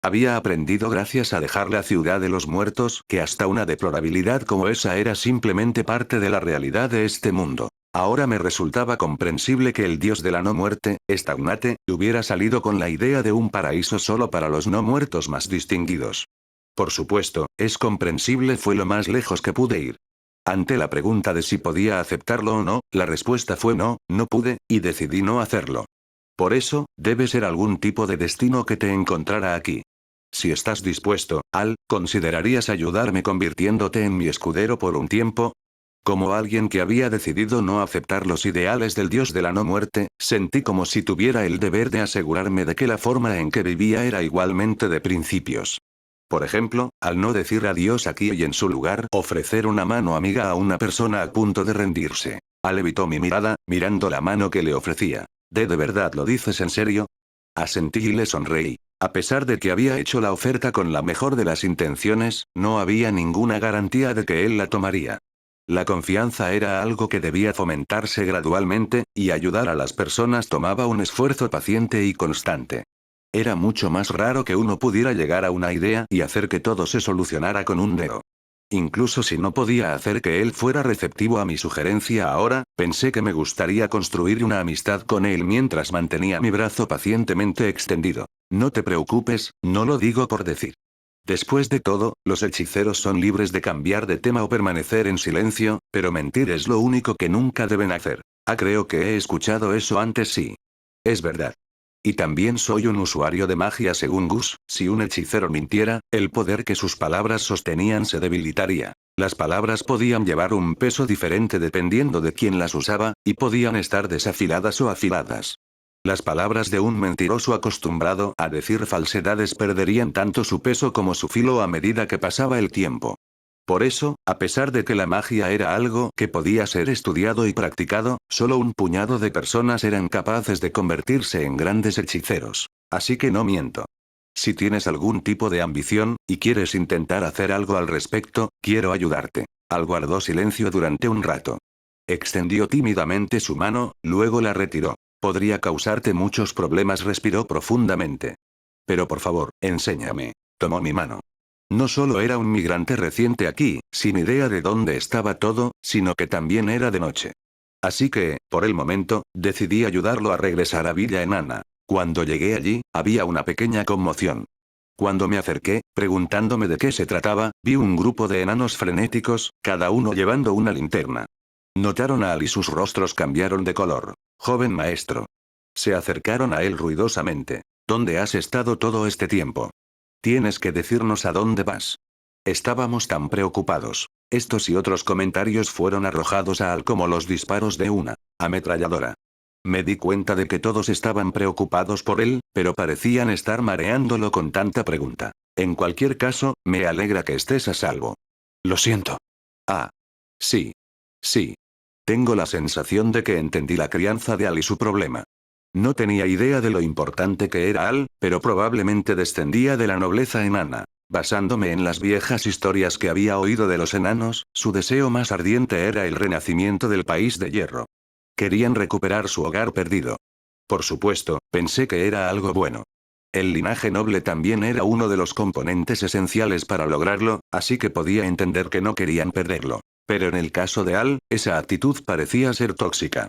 Había aprendido gracias a dejar la ciudad de los muertos que hasta una deplorabilidad como esa era simplemente parte de la realidad de este mundo. Ahora me resultaba comprensible que el dios de la no muerte, Stagnate, hubiera salido con la idea de un paraíso solo para los no muertos más distinguidos. Por supuesto, es comprensible, fue lo más lejos que pude ir. Ante la pregunta de si podía aceptarlo o no, la respuesta fue no, no pude, y decidí no hacerlo. Por eso, debe ser algún tipo de destino que te encontrara aquí. Si estás dispuesto, Al, ¿considerarías ayudarme convirtiéndote en mi escudero por un tiempo? Como alguien que había decidido no aceptar los ideales del dios de la no muerte, sentí como si tuviera el deber de asegurarme de que la forma en que vivía era igualmente de principios. Por ejemplo, al no decir adiós aquí y en su lugar ofrecer una mano amiga a una persona a punto de rendirse. Al evitó mi mirada, mirando la mano que le ofrecía. ¿De verdad lo dices en serio? Asentí y le sonreí. A pesar de que había hecho la oferta con la mejor de las intenciones, no había ninguna garantía de que él la tomaría. La confianza era algo que debía fomentarse gradualmente, y ayudar a las personas tomaba un esfuerzo paciente y constante. Era mucho más raro que uno pudiera llegar a una idea y hacer que todo se solucionara con un dedo. Incluso si no podía hacer que él fuera receptivo a mi sugerencia ahora, pensé que me gustaría construir una amistad con él mientras mantenía mi brazo pacientemente extendido. No te preocupes, no lo digo por decir. Después de todo, los hechiceros son libres de cambiar de tema o permanecer en silencio, pero mentir es lo único que nunca deben hacer. Creo que he escuchado eso antes, sí. Es verdad. Y también soy un usuario de magia según Gus, si un hechicero mintiera, el poder que sus palabras sostenían se debilitaría. Las palabras podían llevar un peso diferente dependiendo de quién las usaba, y podían estar desafiladas o afiladas. Las palabras de un mentiroso acostumbrado a decir falsedades perderían tanto su peso como su filo a medida que pasaba el tiempo. Por eso, a pesar de que la magia era algo que podía ser estudiado y practicado, solo un puñado de personas eran capaces de convertirse en grandes hechiceros. Así que no miento. Si tienes algún tipo de ambición, y quieres intentar hacer algo al respecto, quiero ayudarte. Al guardó silencio durante un rato. Extendió tímidamente su mano, luego la retiró. Podría causarte muchos problemas, respiró profundamente. Pero por favor, enséñame. Tomó mi mano. No solo era un migrante reciente aquí, sin idea de dónde estaba todo, sino que también era de noche. Así que, por el momento, decidí ayudarlo a regresar a Villa Enana. Cuando llegué allí, había una pequeña conmoción. Cuando me acerqué, preguntándome de qué se trataba, vi un grupo de enanos frenéticos, cada uno llevando una linterna. Notaron a Al y sus rostros cambiaron de color. Joven maestro. Se acercaron a él ruidosamente. ¿Dónde has estado todo este tiempo? Tienes que decirnos a dónde vas. Estábamos tan preocupados. Estos y otros comentarios fueron arrojados a Al como los disparos de una ametralladora. Me di cuenta de que todos estaban preocupados por él, pero parecían estar mareándolo con tanta pregunta. En cualquier caso, me alegra que estés a salvo. Lo siento. Ah. Sí. Sí. Tengo la sensación de que entendí la crianza de Al y su problema. No tenía idea de lo importante que era Al, pero probablemente descendía de la nobleza enana. Basándome en las viejas historias que había oído de los enanos, su deseo más ardiente era el renacimiento del país de hierro. Querían recuperar su hogar perdido. Por supuesto, pensé que era algo bueno. El linaje noble también era uno de los componentes esenciales para lograrlo, así que podía entender que no querían perderlo. Pero en el caso de Al, esa actitud parecía ser tóxica.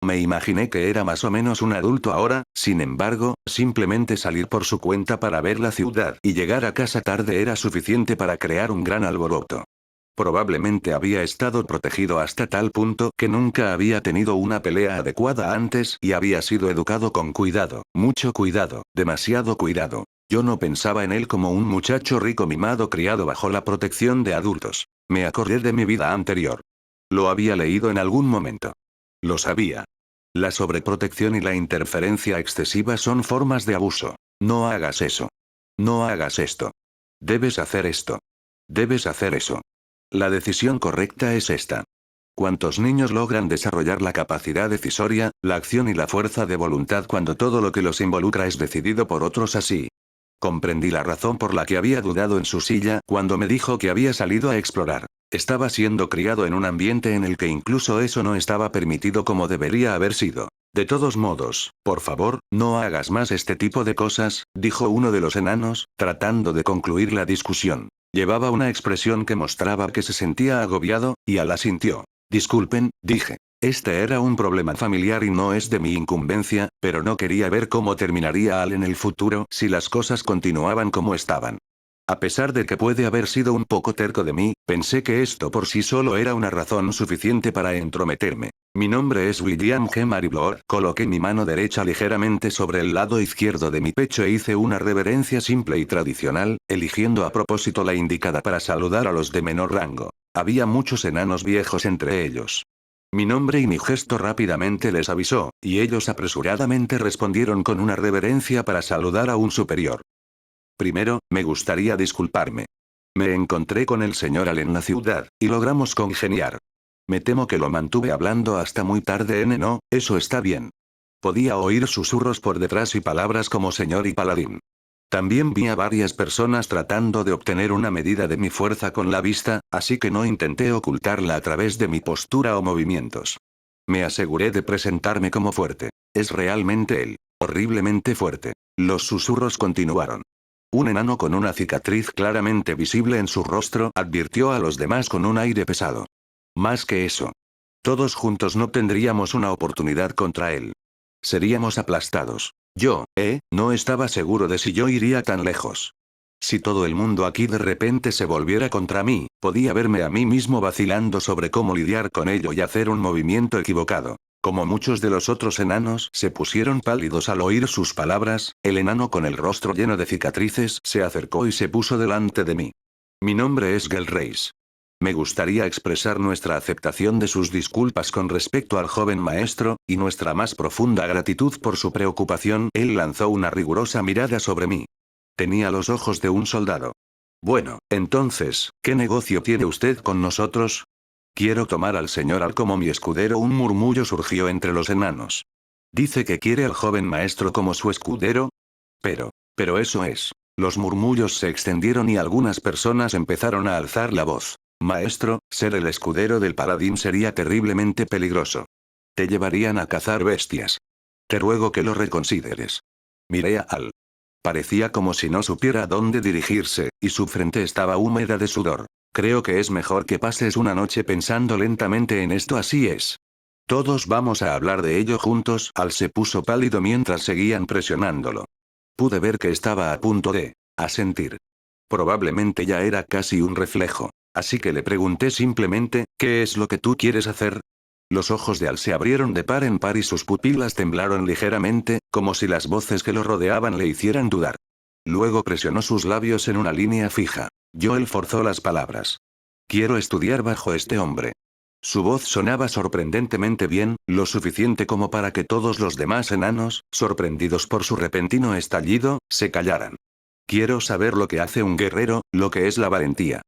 Me imaginé que era más o menos un adulto ahora, sin embargo, simplemente salir por su cuenta para ver la ciudad y llegar a casa tarde era suficiente para crear un gran alboroto. Probablemente había estado protegido hasta tal punto que nunca había tenido una pelea adecuada antes y había sido educado con cuidado, mucho cuidado, demasiado cuidado. Yo no pensaba en él como un muchacho rico mimado criado bajo la protección de adultos. Me acordé de mi vida anterior. Lo había leído en algún momento. Lo sabía. La sobreprotección y la interferencia excesiva son formas de abuso. No hagas eso. No hagas esto. Debes hacer esto. Debes hacer eso. La decisión correcta es esta. ¿Cuántos niños logran desarrollar la capacidad decisoria, la acción y la fuerza de voluntad cuando todo lo que los involucra es decidido por otros así? Comprendí la razón por la que había dudado en su silla cuando me dijo que había salido a explorar. Estaba siendo criado en un ambiente en el que incluso eso no estaba permitido como debería haber sido. De todos modos, por favor, no hagas más este tipo de cosas, dijo uno de los enanos, tratando de concluir la discusión. Llevaba una expresión que mostraba que se sentía agobiado, y Al asintió. Disculpen, dije. Este era un problema familiar y no es de mi incumbencia, pero no quería ver cómo terminaría Al en el futuro si las cosas continuaban como estaban. A pesar de que puede haber sido un poco terco de mí, pensé que esto por sí solo era una razón suficiente para entrometerme. Mi nombre es William G. Maribloor. Coloqué mi mano derecha ligeramente sobre el lado izquierdo de mi pecho e hice una reverencia simple y tradicional, eligiendo a propósito la indicada para saludar a los de menor rango. Había muchos enanos viejos entre ellos. Mi nombre y mi gesto rápidamente les avisó, y ellos apresuradamente respondieron con una reverencia para saludar a un superior. Primero, me gustaría disculparme. Me encontré con el señor Al en la ciudad, y logramos congeniar. Me temo que lo mantuve hablando hasta muy tarde. No, eso está bien. Podía oír susurros por detrás y palabras como señor y paladín. También vi a varias personas tratando de obtener una medida de mi fuerza con la vista, así que no intenté ocultarla a través de mi postura o movimientos. Me aseguré de presentarme como fuerte. Es realmente él. Horriblemente fuerte. Los susurros continuaron. Un enano con una cicatriz claramente visible en su rostro advirtió a los demás con un aire pesado. Más que eso. Todos juntos no tendríamos una oportunidad contra él. Seríamos aplastados. Yo, no estaba seguro de si yo iría tan lejos. Si todo el mundo aquí de repente se volviera contra mí, podía verme a mí mismo vacilando sobre cómo lidiar con ello y hacer un movimiento equivocado. Como muchos de los otros enanos se pusieron pálidos al oír sus palabras, el enano con el rostro lleno de cicatrices se acercó y se puso delante de mí. Mi nombre es Gelreis. Me gustaría expresar nuestra aceptación de sus disculpas con respecto al joven maestro, y nuestra más profunda gratitud por su preocupación. Él lanzó una rigurosa mirada sobre mí. Tenía los ojos de un soldado. Bueno, entonces, ¿qué negocio tiene usted con nosotros? Quiero tomar al señor Al como mi escudero. Un murmullo surgió entre los enanos. ¿Dice que quiere al joven maestro como su escudero? Pero eso es. Los murmullos se extendieron y algunas personas empezaron a alzar la voz. Maestro, ser el escudero del paladín sería terriblemente peligroso. Te llevarían a cazar bestias. Te ruego que lo reconsideres. Miré a Al. Parecía como si no supiera a dónde dirigirse, y su frente estaba húmeda de sudor. Creo que es mejor que pases una noche pensando lentamente en esto. Así es. Todos vamos a hablar de ello juntos. Al se puso pálido mientras seguían presionándolo. Pude ver que estaba a punto de asentir. Probablemente ya era casi un reflejo. Así que le pregunté simplemente, ¿qué es lo que tú quieres hacer? Los ojos de Al se abrieron de par en par y sus pupilas temblaron ligeramente, como si las voces que lo rodeaban le hicieran dudar. Luego presionó sus labios en una línea fija. Joel forzó las palabras. Quiero estudiar bajo este hombre. Su voz sonaba sorprendentemente bien, lo suficiente como para que todos los demás enanos, sorprendidos por su repentino estallido, se callaran. Quiero saber lo que hace un guerrero, lo que es la valentía.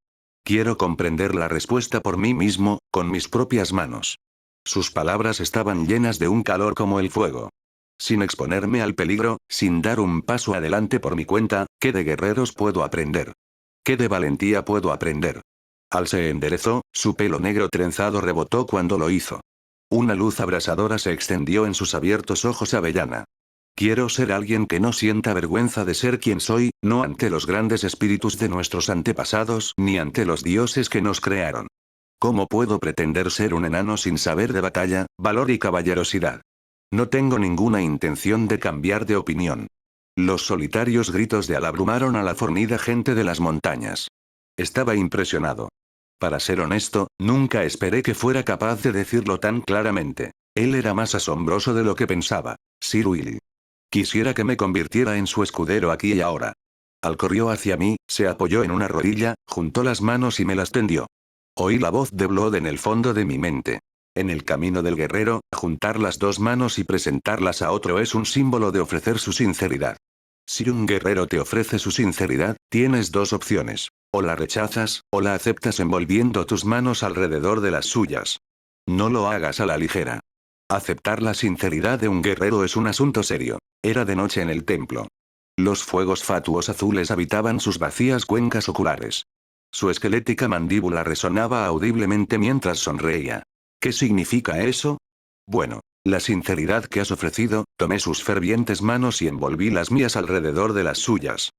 Quiero comprender la respuesta por mí mismo, con mis propias manos. Sus palabras estaban llenas de un calor como el fuego. Sin exponerme al peligro, sin dar un paso adelante por mi cuenta, ¿qué de guerreros puedo aprender? ¿Qué de valentía puedo aprender? Al se enderezó, su pelo negro trenzado rebotó cuando lo hizo. Una luz abrasadora se extendió en sus abiertos ojos avellana. Quiero ser alguien que no sienta vergüenza de ser quien soy, no ante los grandes espíritus de nuestros antepasados ni ante los dioses que nos crearon. ¿Cómo puedo pretender ser un enano sin saber de batalla, valor y caballerosidad? No tengo ninguna intención de cambiar de opinión. Los solitarios gritos de Al abrumaron a la fornida gente de las montañas. Estaba impresionado. Para ser honesto, nunca esperé que fuera capaz de decirlo tan claramente. Él era más asombroso de lo que pensaba. Sir Will. Quisiera que me convirtiera en su escudero aquí y ahora. Al corrió hacia mí, se apoyó en una rodilla, juntó las manos y me las tendió. Oí la voz de Blood en el fondo de mi mente. En el camino del guerrero, juntar las dos manos y presentarlas a otro es un símbolo de ofrecer su sinceridad. Si un guerrero te ofrece su sinceridad, tienes dos opciones. O la rechazas, o la aceptas envolviendo tus manos alrededor de las suyas. No lo hagas a la ligera. Aceptar la sinceridad de un guerrero es un asunto serio. Era de noche en el templo. Los fuegos fatuos azules habitaban sus vacías cuencas oculares. Su esquelética mandíbula resonaba audiblemente mientras sonreía. ¿Qué significa eso? Bueno, la sinceridad que has ofrecido. Tomé sus fervientes manos y envolví las mías alrededor de las suyas.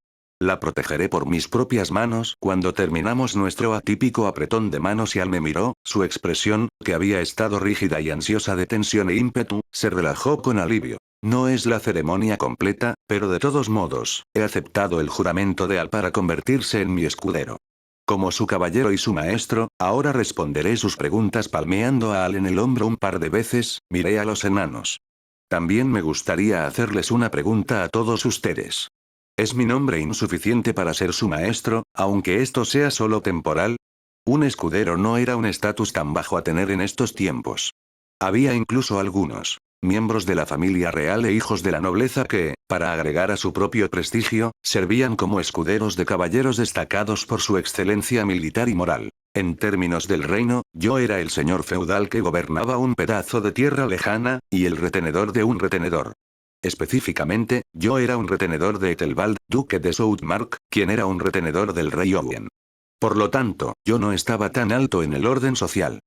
La protegeré por mis propias manos. Cuando terminamos nuestro atípico apretón de manos y Al me miró, su expresión, que había estado rígida y ansiosa de tensión e ímpetu, se relajó con alivio. No es la ceremonia completa, pero de todos modos, he aceptado el juramento de Al para convertirse en mi escudero. Como su caballero y su maestro, ahora responderé sus preguntas palmeando a Al en el hombro un par de veces, miré a los enanos. También me gustaría hacerles una pregunta a todos ustedes. ¿Es mi nombre insuficiente para ser su maestro, aunque esto sea solo temporal? Un escudero no era un estatus tan bajo a tener en estos tiempos. Había incluso algunos miembros de la familia real e hijos de la nobleza que, para agregar a su propio prestigio, servían como escuderos de caballeros destacados por su excelencia militar y moral. En términos del reino, yo era el señor feudal que gobernaba un pedazo de tierra lejana, y el retenedor de un retenedor. Específicamente, yo era un retenedor de Ethelbald, duque de Southmark, quien era un retenedor del rey Owen. Por lo tanto, yo no estaba tan alto en el orden social.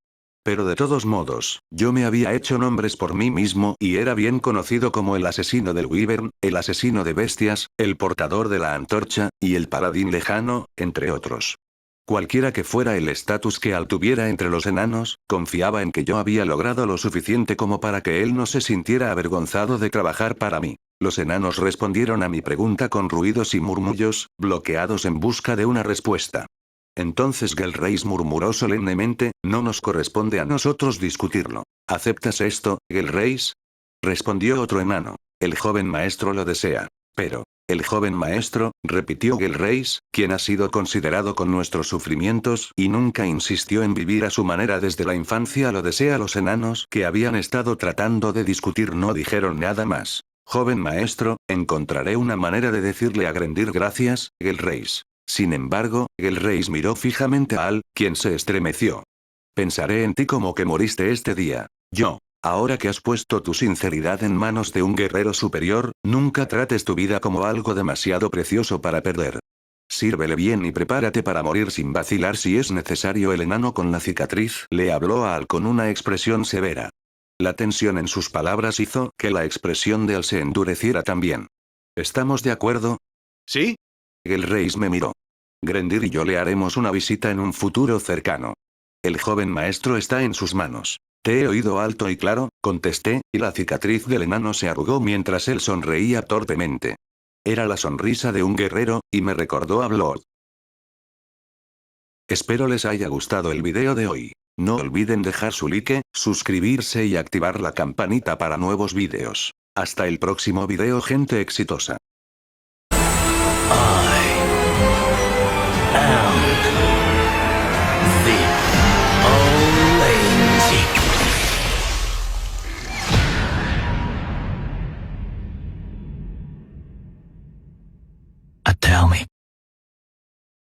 Pero de todos modos, yo me había hecho nombres por mí mismo y era bien conocido como el asesino del Wyvern, el asesino de bestias, el portador de la antorcha, y el paladín lejano, entre otros. Cualquiera que fuera el estatus que Al tuviera entre los enanos, confiaba en que yo había logrado lo suficiente como para que él no se sintiera avergonzado de trabajar para mí. Los enanos respondieron a mi pregunta con ruidos y murmullos, bloqueados en busca de una respuesta. Entonces Gelreis murmuró solemnemente, no nos corresponde a nosotros discutirlo. ¿Aceptas esto, Gelreis? Respondió otro enano. El joven maestro lo desea. Pero, el joven maestro, repitió Gelreis, quien ha sido considerado con nuestros sufrimientos y nunca insistió en vivir a su manera desde la infancia, lo desea. Los enanos que habían estado tratando de discutir no dijeron nada más. Joven maestro, encontraré una manera de decirle a Grendir gracias, Gelreis. Sin embargo, Gelreis miró fijamente a Al, quien se estremeció. Pensaré en ti como que moriste este día. Yo. Ahora que has puesto tu sinceridad en manos de un guerrero superior, nunca trates tu vida como algo demasiado precioso para perder. Sírvele bien y prepárate para morir sin vacilar si es necesario. El enano con la cicatriz le habló a Al con una expresión severa. La tensión en sus palabras hizo que la expresión de Al se endureciera también. ¿Estamos de acuerdo? ¿Sí? Gelreis me miró. Grendir y yo le haremos una visita en un futuro cercano. El joven maestro está en sus manos. Te he oído alto y claro, contesté, y la cicatriz del enano se arrugó mientras él sonreía torpemente. Era la sonrisa de un guerrero, y me recordó a Blood. Espero les haya gustado el video de hoy. No olviden dejar su like, suscribirse y activar la campanita para nuevos videos. Hasta el próximo video, gente exitosa.